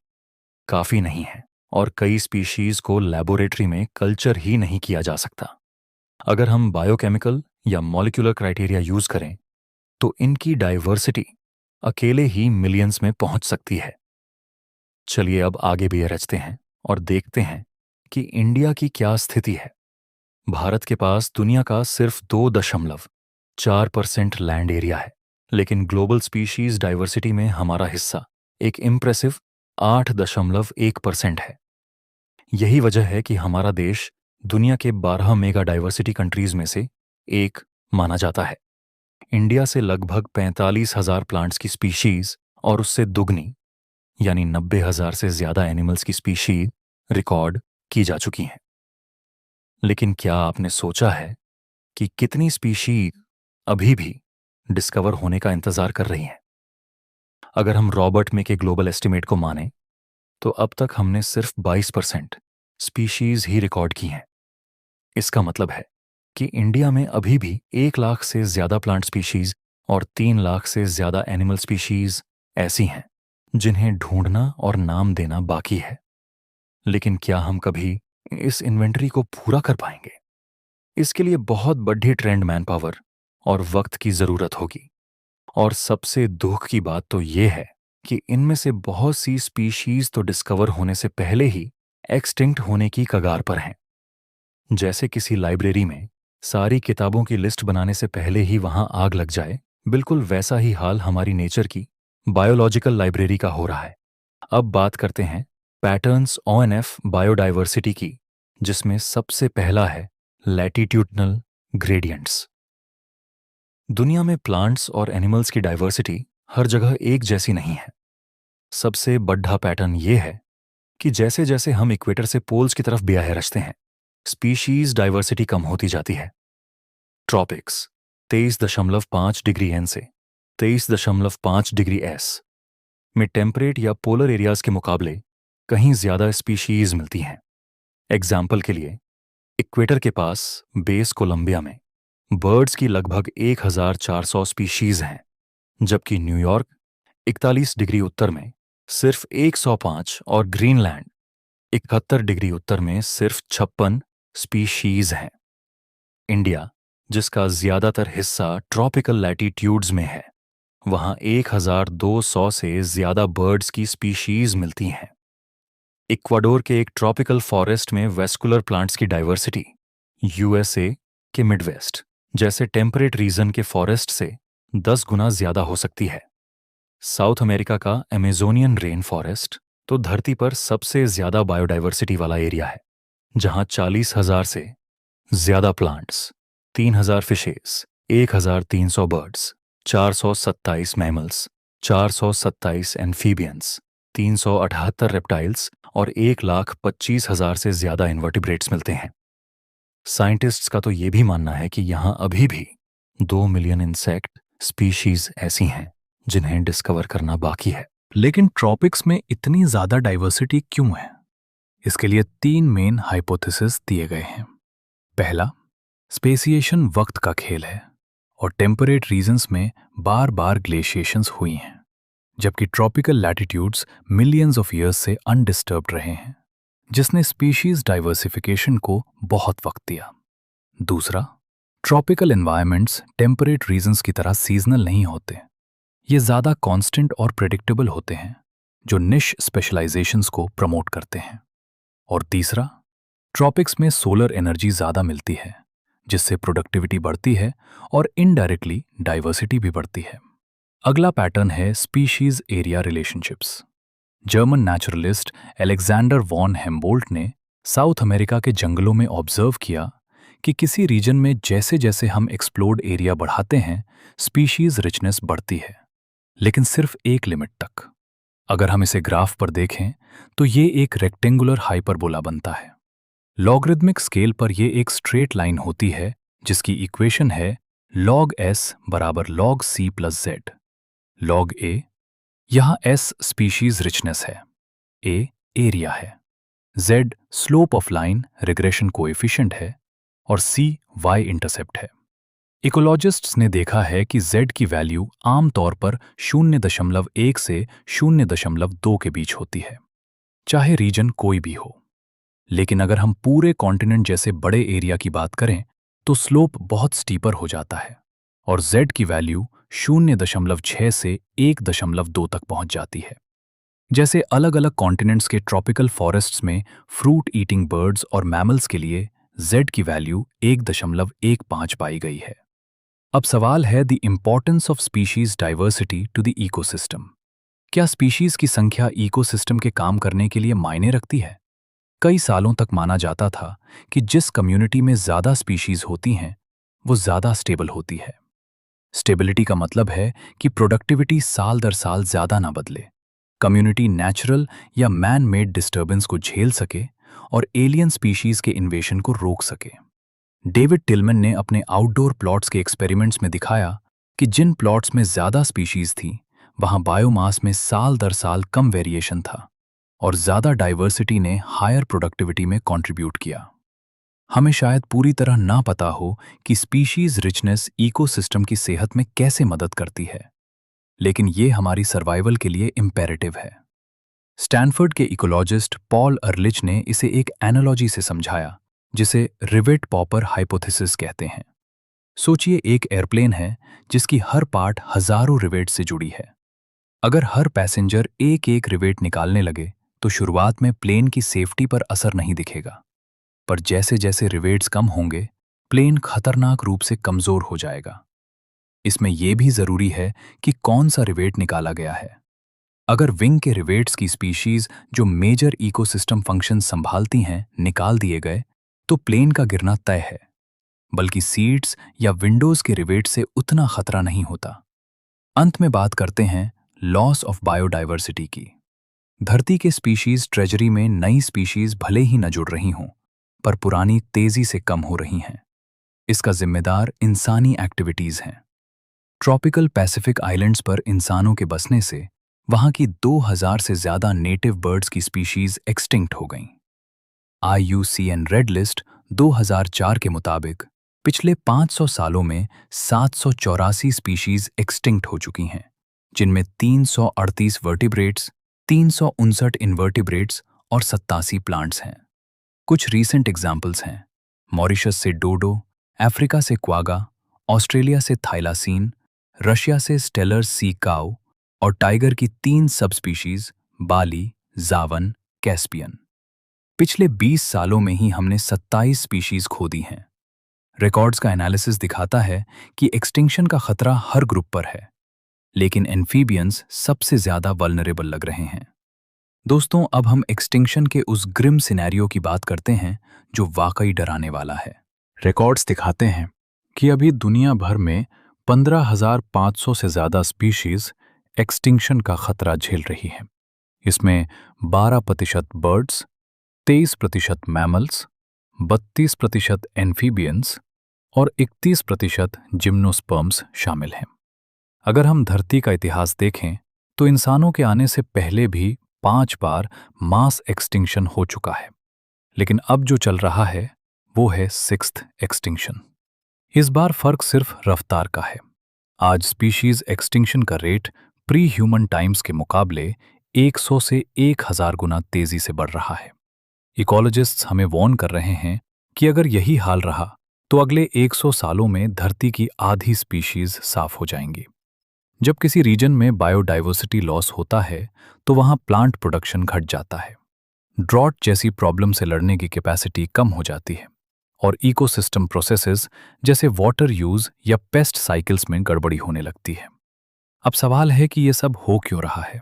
काफी नहीं है और कई स्पीशीज को लैबोरेटरी में कल्चर ही नहीं किया जा सकता। अगर हम बायोकेमिकल या मॉलिक्यूलर क्राइटेरिया यूज करें तो इनकी डाइवर्सिटी अकेले ही मिलियंस में पहुंच सकती है। चलिए अब आगे भी रचते हैं और देखते हैं कि इंडिया की क्या स्थिति है। भारत के पास दुनिया का सिर्फ 2.4% लैंड एरिया है, लेकिन ग्लोबल स्पीशीज डाइवर्सिटी में हमारा हिस्सा एक इम्प्रेसिव 8.1% है। यही वजह है कि हमारा देश दुनिया के 12 मेगा डाइवर्सिटी कंट्रीज में से एक माना जाता है। इंडिया से लगभग 45,000 प्लांट्स की स्पीशीज और उससे दुगनी यानी 90,000 से ज्यादा एनिमल्स की स्पीशीज रिकॉर्ड की जा चुकी हैं। लेकिन क्या आपने सोचा है कि कितनी स्पीशीज अभी भी डिस्कवर होने का इंतजार कर रही हैं? अगर हम रॉबर्ट मे के ग्लोबल एस्टिमेट को माने तो अब तक हमने सिर्फ 22% स्पीशीज ही रिकॉर्ड की हैं। इसका मतलब है कि इंडिया में अभी भी 1 लाख से ज्यादा प्लांट स्पीशीज और 3 लाख से ज्यादा एनिमल स्पीशीज ऐसी हैं जिन्हें ढूंढना और नाम देना बाकी है। लेकिन क्या हम कभी इस इन्वेंटरी को पूरा कर पाएंगे? इसके लिए बहुत बड़ी ट्रेंड मैन पावर और वक्त की जरूरत होगी। और सबसे दुख की बात तो यह है कि इनमें से बहुत सी स्पीशीज तो डिस्कवर होने से पहले ही एक्सटिंक्ट होने की कगार पर हैं। जैसे किसी लाइब्रेरी में सारी किताबों की लिस्ट बनाने से पहले ही वहां आग लग जाए, बिल्कुल वैसा ही हाल हमारी नेचर की बायोलॉजिकल लाइब्रेरी का हो रहा है। अब बात करते हैं पैटर्न्स ONF बायोडाइवर्सिटी की, जिसमें सबसे पहला है लैटिट्यूडनल ग्रेडियंट्स। दुनिया में प्लांट्स और एनिमल्स की डाइवर्सिटी हर जगह एक जैसी नहीं है। सबसे बड़ा पैटर्न ये है कि जैसे जैसे हम इक्वेटर से पोल्स की तरफ ब्याह रचते हैं, स्पीशीज डाइवर्सिटी कम होती जाती है। ट्रॉपिक्स 23.5 डिग्री एन से 23.5 डिग्री एस में टेम्परेट या पोलर एरियाज के मुकाबले कहीं ज्यादा स्पीशीज मिलती हैं। एग्जाम्पल के लिए, इक्वेटर के पास बेस कोलंबिया में बर्ड्स की लगभग 1400 स्पीशीज हैं, जबकि न्यूयॉर्क 41 डिग्री उत्तर में सिर्फ 105 और ग्रीनलैंड 71 डिग्री उत्तर में सिर्फ 56 स्पीशीज हैं। इंडिया, जिसका ज्यादातर हिस्सा ट्रॉपिकल लैटिट्यूड्स में है, वहां 1200 से ज्यादा बर्ड्स की स्पीशीज मिलती हैं। इक्वाडोर के एक ट्रॉपिकल फॉरेस्ट में वेस्कुलर प्लांट्स की डाइवर्सिटी USA के मिडवेस्ट जैसे टेम्परेट रीजन के फॉरेस्ट से 10 गुना ज्यादा हो सकती है। साउथ अमेरिका का अमेजोनियन रेन फॉरेस्ट तो धरती पर सबसे ज्यादा बायोडाइवर्सिटी वाला एरिया है, जहां 40,000 से ज्यादा plants, 3,000 fishes, 1,300 birds, 427 mammals, 427 amphibians, 378 reptiles और 1,25,000 से ज्यादा इन्वर्टिब्रेट्स मिलते हैं। साइंटिस्ट्स का तो ये भी मानना है कि यहां अभी भी 2 मिलियन इंसेक्ट स्पीशीज ऐसी हैं जिन्हें डिस्कवर करना बाकी है।
लेकिन ट्रॉपिक्स में इतनी ज्यादा डाइवर्सिटी क्यों है? इसके लिए 3 मेन हाइपोथेसिस दिए गए हैं। पहला, स्पेसिएशन वक्त का खेल है और टेम्परेट रीजन्स में बार बार ग्लेशिएशंस हुई हैं, जबकि tropical latitudes millions of years से अनडिस्टर्ब्ड रहे हैं, जिसने स्पीशीज डाइवर्सिफिकेशन को बहुत वक्त दिया। दूसरा, ट्रॉपिकल एनवायरनमेंट्स टेम्परेट रीजन्स की तरह सीजनल नहीं होते। ये ज़्यादा कांस्टेंट और प्रेडिक्टेबल होते हैं, जो निश स्पेशलाइजेशंस को प्रमोट करते हैं। और तीसरा, ट्रॉपिक्स में सोलर एनर्जी ज़्यादा मिलती है, जिससे प्रोडक्टिविटी बढ़ती है और इनडायरेक्टली डाइवर्सिटी भी बढ़ती है। अगला पैटर्न है species area relationships. German naturalist Alexander von Humboldt ने साउथ अमेरिका के जंगलों में ऑब्जर्व किया कि किसी रीजन में जैसे जैसे हम एक्सप्लोर्ड एरिया बढ़ाते हैं, स्पीशीज रिचनेस बढ़ती है, लेकिन सिर्फ एक लिमिट तक। अगर हम इसे ग्राफ पर देखें तो ये एक रेक्टेंगुलर हाइपरबोला बनता है। लॉगरिदमिक स्केल पर ये एक स्ट्रेट लाइन होती है, जिसकी इक्वेशन है log s बराबर log c plus z। log a, यहाँ s स्पीशीज रिचनेस है, a एरिया है, z slope of line regression coefficient है और c y इंटरसेप्ट है। इकोलॉजिस्ट्स ने देखा है कि z की वैल्यू आमतौर पर 0.1 से 0.2 के बीच होती है, चाहे रीजन कोई भी हो। लेकिन अगर हम पूरे कॉन्टिनेंट जैसे बड़े एरिया की बात करें तो स्लोप बहुत स्टीपर हो जाता है और z की वैल्यू 0.6 से 1.2 तक पहुंच जाती है। जैसे अलग अलग कॉन्टिनेंट्स के ट्रॉपिकल फॉरेस्ट्स में फ्रूट ईटिंग बर्ड्स और मैमल्स के लिए z की वैल्यू 1.15 पाई गई है। अब सवाल है the importance of species diversity to the ecosystem. क्या स्पीशीज की संख्या इकोसिस्टम के काम करने के लिए मायने रखती है? कई सालों तक माना जाता था कि जिस कम्युनिटी में ज्यादा स्पीशीज होती हैं, वो ज्यादा स्टेबल होती है। स्टेबिलिटी का मतलब है कि प्रोडक्टिविटी साल दर साल ज्यादा ना बदले, कम्युनिटी नेचुरल या मैन मेड डिस्टर्बेंस को झेल सके और एलियन स्पीशीज के इन्वेशन को रोक सके। डेविड टिलमन ने अपने आउटडोर प्लॉट्स के एक्सपेरिमेंट्स में दिखाया कि जिन प्लॉट्स में ज्यादा स्पीशीज थी, वहां बायोमास में साल दर साल कम वेरिएशन था और ज्यादा डाइवर्सिटी ने हायर प्रोडक्टिविटी में कंट्रीब्यूट किया। हमें शायद पूरी तरह ना पता हो कि स्पीशीज रिचनेस इकोसिस्टम की सेहत में कैसे मदद करती है, लेकिन ये हमारी सर्वाइवल के लिए इम्पेरेटिव है। स्टैनफोर्ड के इकोलॉजिस्ट पॉल अर्लिच ने इसे एक एनालॉजी से समझाया, जिसे रिवेट पॉपर हाइपोथेसिस कहते हैं। सोचिए एक एयरप्लेन है जिसकी हर पार्ट हजारों रिवेट से जुड़ी है। अगर हर पैसेंजर एक एक रिवेट निकालने लगे तो शुरुआत में प्लेन की सेफ्टी पर असर नहीं दिखेगा, पर जैसे जैसे रिवेट्स कम होंगे प्लेन खतरनाक रूप से कमजोर हो जाएगा। इसमें यह भी जरूरी है कि कौन सा रिवेट निकाला गया है। अगर विंग के रिवेट्स की स्पीशीज जो मेजर इकोसिस्टम फंक्शन संभालती हैं निकाल दिए गए तो प्लेन का गिरना तय है, बल्कि सीट्स या विंडोज के रिवेट से उतना खतरा नहीं होता। अंत में बात करते हैं लॉस ऑफ बायोडाइवर्सिटी की। धरती के स्पीशीज ट्रेजरी में नई स्पीशीज भले ही न जुड़ रही हों, पर पुरानी तेजी से कम हो रही हैं। इसका जिम्मेदार इंसानी एक्टिविटीज हैं। ट्रॉपिकल पैसिफिक आइलैंड्स पर इंसानों के बसने से वहां की 2000 से ज्यादा नेटिव बर्ड्स की स्पीशीज एक्सटिंक्ट हो गईं। IUCN रेड लिस्ट 2004 के मुताबिक पिछले 500 सालों में 784 स्पीशीज एक्सटिंक्ट हो चुकी हैं, जिनमें 338 वर्टिब्रेट्स, 359 इनवर्टिब्रेट्स और 87 प्लांट्स हैं। कुछ रीसेंट एग्जाम्पल्स हैं मॉरिशस से डोडो, अफ्रीका से क्वागा, ऑस्ट्रेलिया से थाइलासीन, रशिया से स्टेलर सी काउ और टाइगर की 3 सब स्पीशीज बाली, जावन, कैस्पियन। पिछले 20 सालों में ही हमने 27 स्पीशीज खो दी हैं। रिकॉर्ड्स का एनालिसिस दिखाता है कि एक्सटिंक्शन का खतरा हर ग्रुप पर है, लेकिन एम्फीबियंस सबसे ज्यादा वल्नरेबल लग रहे हैं। दोस्तों, अब हम एक्सटिंक्शन के उस ग्रिम सिनेरियो की बात करते हैं जो वाकई डराने वाला है। रिकॉर्ड्स दिखाते हैं कि अभी दुनिया भर में 15,500 से ज्यादा स्पीशीज एक्सटिंक्शन का खतरा झेल रही हैं। इसमें 12% बर्ड्स, 23% मैमल्स, 32% एम्फीबियंस और 31% जिम्नोस्पर्म्स शामिल हैं। अगर हम धरती का इतिहास देखें तो इंसानों के आने से पहले भी 5 बार मास एक्सटिंक्शन हो चुका है, लेकिन अब जो चल रहा है वो है 6th एक्सटिंक्शन। इस बार फर्क सिर्फ रफ्तार का है। आज स्पीशीज एक्सटिंक्शन का रेट प्री ह्यूमन टाइम्स के मुकाबले 100 से 1000 गुना तेजी से बढ़ रहा है। इकोलॉजिस्ट्स हमें वार्न कर रहे हैं कि अगर यही हाल रहा तो अगले 100 सालों में धरती की आधी स्पीशीज साफ हो जाएंगी। जब किसी रीजन में बायोडाइवर्सिटी लॉस होता है तो वहां प्लांट प्रोडक्शन घट जाता है, ड्रॉट जैसी प्रॉब्लम से लड़ने की कैपेसिटी कम हो जाती है और इकोसिस्टम प्रोसेसेस जैसे वाटर यूज या पेस्ट साइकिल्स में गड़बड़ी होने लगती है। अब सवाल है कि यह सब हो क्यों रहा है।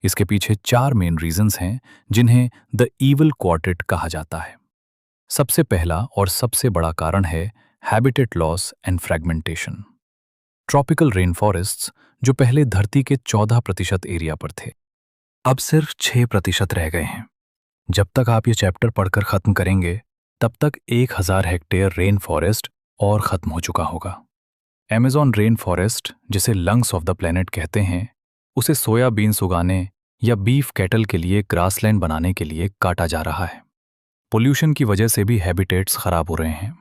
इसके पीछे 4 मेन रीजंस हैं जिन्हें द ईवल क्वार्टेट कहा जाता है। सबसे पहला और सबसे बड़ा कारण है habitat loss and fragmentation. Tropical rain forests जो पहले धरती के 14% एरिया पर थे, अब सिर्फ 6% रह गए हैं। जब तक आप ये चैप्टर पढ़कर खत्म करेंगे तब तक 1000 हेक्टेयर रेन फॉरेस्ट और खत्म हो चुका होगा। अमेज़न रेन फॉरेस्ट, जिसे लंग्स ऑफ द प्लेनेट कहते हैं, उसे सोयाबीन्स उगाने या बीफ कैटल के लिए ग्रासलैंड बनाने के लिए काटा जा रहा है। पोल्यूशन की वजह से भी हैबिटेट्स खराब हो रहे हैं।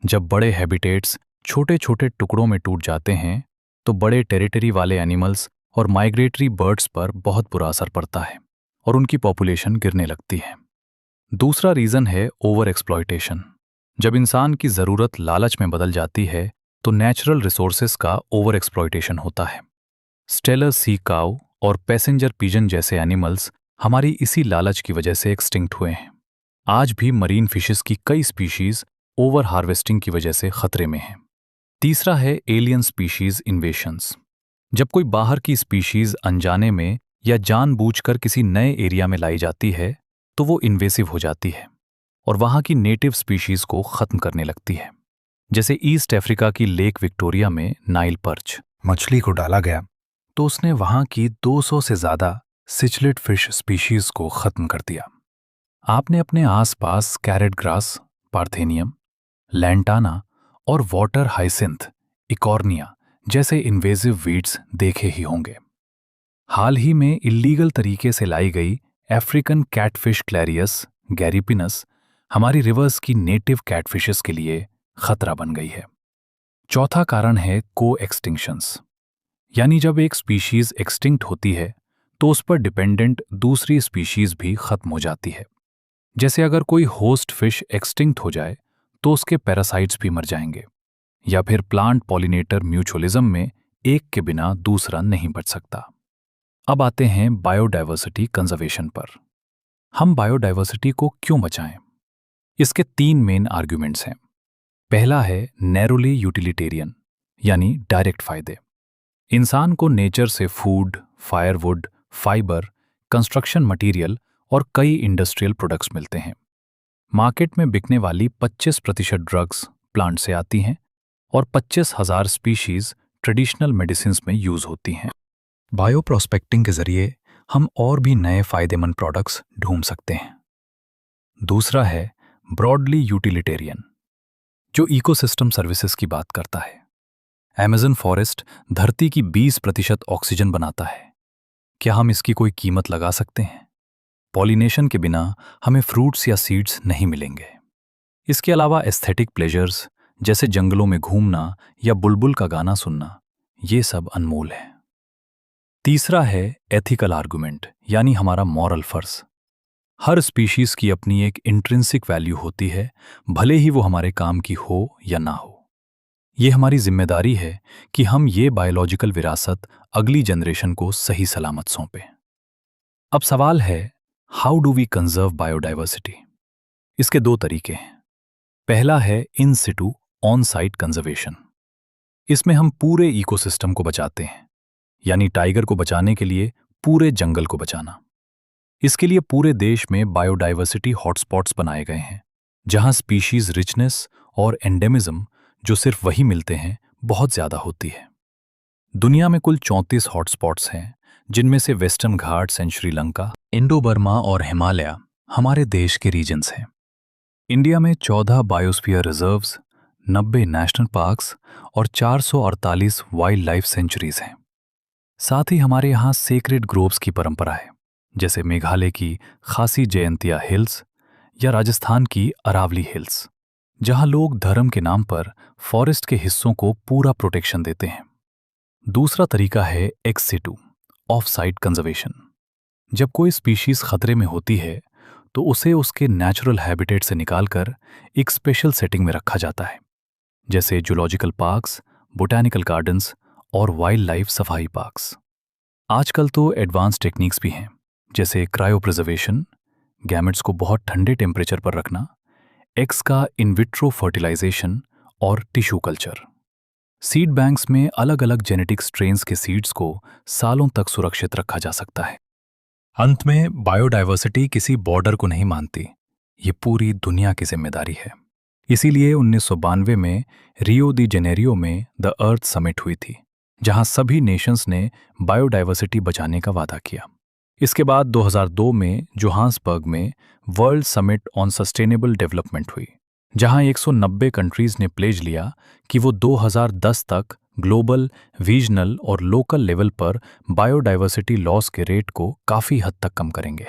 जब बड़े हैबिटेट्स छोटे छोटे टुकड़ों में टूट जाते हैं तो बड़े टेरिटरी वाले एनिमल्स और माइग्रेटरी बर्ड्स पर बहुत बुरा असर पड़ता है और उनकी पॉपुलेशन गिरने लगती है। दूसरा रीजन है ओवर एक्सप्लॉयटेशन। जब इंसान की ज़रूरत लालच में बदल जाती है तो नेचुरल रिसोर्सेज का ओवर एक्सप्लॉयटेशन होता है। स्टेलर सी काउ और पैसेंजर पिजन जैसे एनिमल्स हमारी इसी लालच की वजह से एक्सटिंक्ट हुए हैं। आज भी मरीन फिशेस की कई स्पीशीज ओवर हार्वेस्टिंग की वजह से खतरे में हैं। तीसरा है एलियन स्पीशीज इन्वेशंस। जब कोई बाहर की स्पीशीज अनजाने में या जानबूझकर किसी नए एरिया में लाई जाती है तो वो इन्वेसिव हो जाती है और वहां की नेटिव स्पीशीज को खत्म करने लगती है। जैसे ईस्ट अफ्रीका की लेक विक्टोरिया में नाइल पर्च मछली को डाला गया तो उसने वहां की 200 से ज्यादा सिचलेट फिश स्पीशीज को खत्म कर दिया। आपने अपने आसपास कैरेट ग्रास, पार्थेनियम, लैंटाना और वाटर हाइसिंथ, इकॉर्निया जैसे इन्वेजिव वीड्स देखे ही होंगे। हाल ही में इल्लीगल तरीके से लाई गई अफ्रीकन कैटफिश क्लैरियस गैरिपिनस हमारी रिवर्स की नेटिव कैटफिशेस के लिए खतरा बन गई है। चौथा कारण है को एक्सटिंक्शंस, यानी जब एक स्पीशीज एक्सटिंक्ट होती है तो उस पर डिपेंडेंट दूसरी स्पीशीज भी खत्म हो जाती है। जैसे अगर कोई होस्ट फिश एक्सटिंक्ट हो जाए तो उसके पैरासाइट्स भी मर जाएंगे, या फिर प्लांट पॉलिनेटर म्यूचुअलिज्म में एक के बिना दूसरा नहीं बच सकता। अब आते हैं बायोडायवर्सिटी कंजर्वेशन पर। हम बायोडायवर्सिटी को क्यों बचाएं? इसके 3 मेन आर्ग्यूमेंट्स हैं। पहला है नैरोली यूटिलिटेरियन, यानी डायरेक्ट फायदे। इंसान को नेचर से food, firewood, fibre, construction material और कई इंडस्ट्रियल प्रोडक्ट्स मिलते हैं। मार्केट में बिकने वाली 25% ड्रग्स प्लांट से आती हैं और 25,000 स्पीशीज ट्रेडिशनल मेडिसिन्स में यूज होती हैं। बायो प्रोस्पेक्टिंग के जरिए हम और भी नए फायदेमंद प्रोडक्ट्स ढूंढ सकते हैं। दूसरा है ब्रॉडली यूटिलिटेरियन, जो इकोसिस्टम सर्विसेज की बात करता है। अमेज़न फॉरेस्ट धरती की 20% ऑक्सीजन बनाता है। क्या हम इसकी कोई कीमत लगा सकते हैं? पॉलिनेशन के बिना हमें फ्रूट्स या सीड्स नहीं मिलेंगे। इसके अलावा एस्थेटिक प्लेजर्स जैसे जंगलों में घूमना या बुलबुल का गाना सुनना, ये सब अनमोल है। तीसरा है एथिकल आर्गुमेंट, यानी हमारा मॉरल फर्ज। हर स्पीशीज की अपनी एक इंट्रिंसिक वैल्यू होती है, भले ही वो हमारे काम की हो या ना हो। ये हमारी जिम्मेदारी है कि हम ये बायोलॉजिकल विरासत अगली जनरेशन को सही सलामत सौंपें। अब सवाल है, how do we conserve biodiversity? इसके 2 तरीके हैं। पहला है in situ on site conservation. इसमें हम पूरे इकोसिस्टम को बचाते हैं, यानी टाइगर को बचाने के लिए पूरे जंगल को बचाना। इसके लिए पूरे देश में बायोडायवर्सिटी हॉटस्पॉट्स बनाए गए हैं, जहां स्पीशीज रिचनेस और एंडेमिज्म, जो सिर्फ वही मिलते हैं, बहुत ज्यादा होती है। दुनिया में कुल 34 हॉटस्पॉट्स हैं, जिनमें से western Ghats and Sri Lanka, Indo Burma और हिमालय हमारे देश के रीजन्स हैं। इंडिया में 14 बायोस्फीयर रिजर्व्स, 90 नेशनल पार्क्स और 448 वाइल्ड लाइफ सेंचुरीज हैं। साथ ही हमारे यहाँ सेक्रेड ग्रोव्स की परंपरा है, जैसे मेघालय की खासी जयंतिया हिल्स या राजस्थान की अरावली हिल्स, जहां लोग धर्म के नाम पर फॉरेस्ट के हिस्सों को पूरा प्रोटेक्शन देते हैं। दूसरा तरीका है ex situ of site conservation. जब कोई स्पीशीज खतरे में होती है तो उसे उसके नेचुरल हैबिटेट से निकालकर एक स्पेशल सेटिंग में रखा जाता है, जैसे जूलॉजिकल पार्क्स, बोटैनिकल गार्डन्स और वाइल्ड लाइफ सफारी पार्क्स। आजकल तो एडवांस टेक्निक्स भी हैं, जैसे क्रायो प्रिजर्वेशन, गैमेट्स को बहुत ठंडे टेम्परेचर पर रखना, एग्स का इन विट्रो फर्टिलाइजेशन और टिश्यू कल्चर। सीड बैंक्स में अलग अलग जेनेटिक स्ट्रेन्स के सीड्स को सालों तक सुरक्षित रखा जा सकता है। अंत में बायोडायवर्सिटी किसी बॉर्डर को नहीं मानती, ये पूरी दुनिया की जिम्मेदारी है। इसीलिए 1992 में रियो दी जेनेरियो में द अर्थ समिट हुई थी, जहां सभी नेशंस ने बायोडायवर्सिटी बचाने का वादा किया। इसके बाद 2002 में जोहान्सबर्ग में world summit on sustainable development हुई, जहां 190 कंट्रीज ने प्लेज लिया कि वो 2010 तक ग्लोबल, रीजनल और लोकल लेवल पर बायोडायवर्सिटी लॉस के रेट को काफ़ी हद तक कम करेंगे।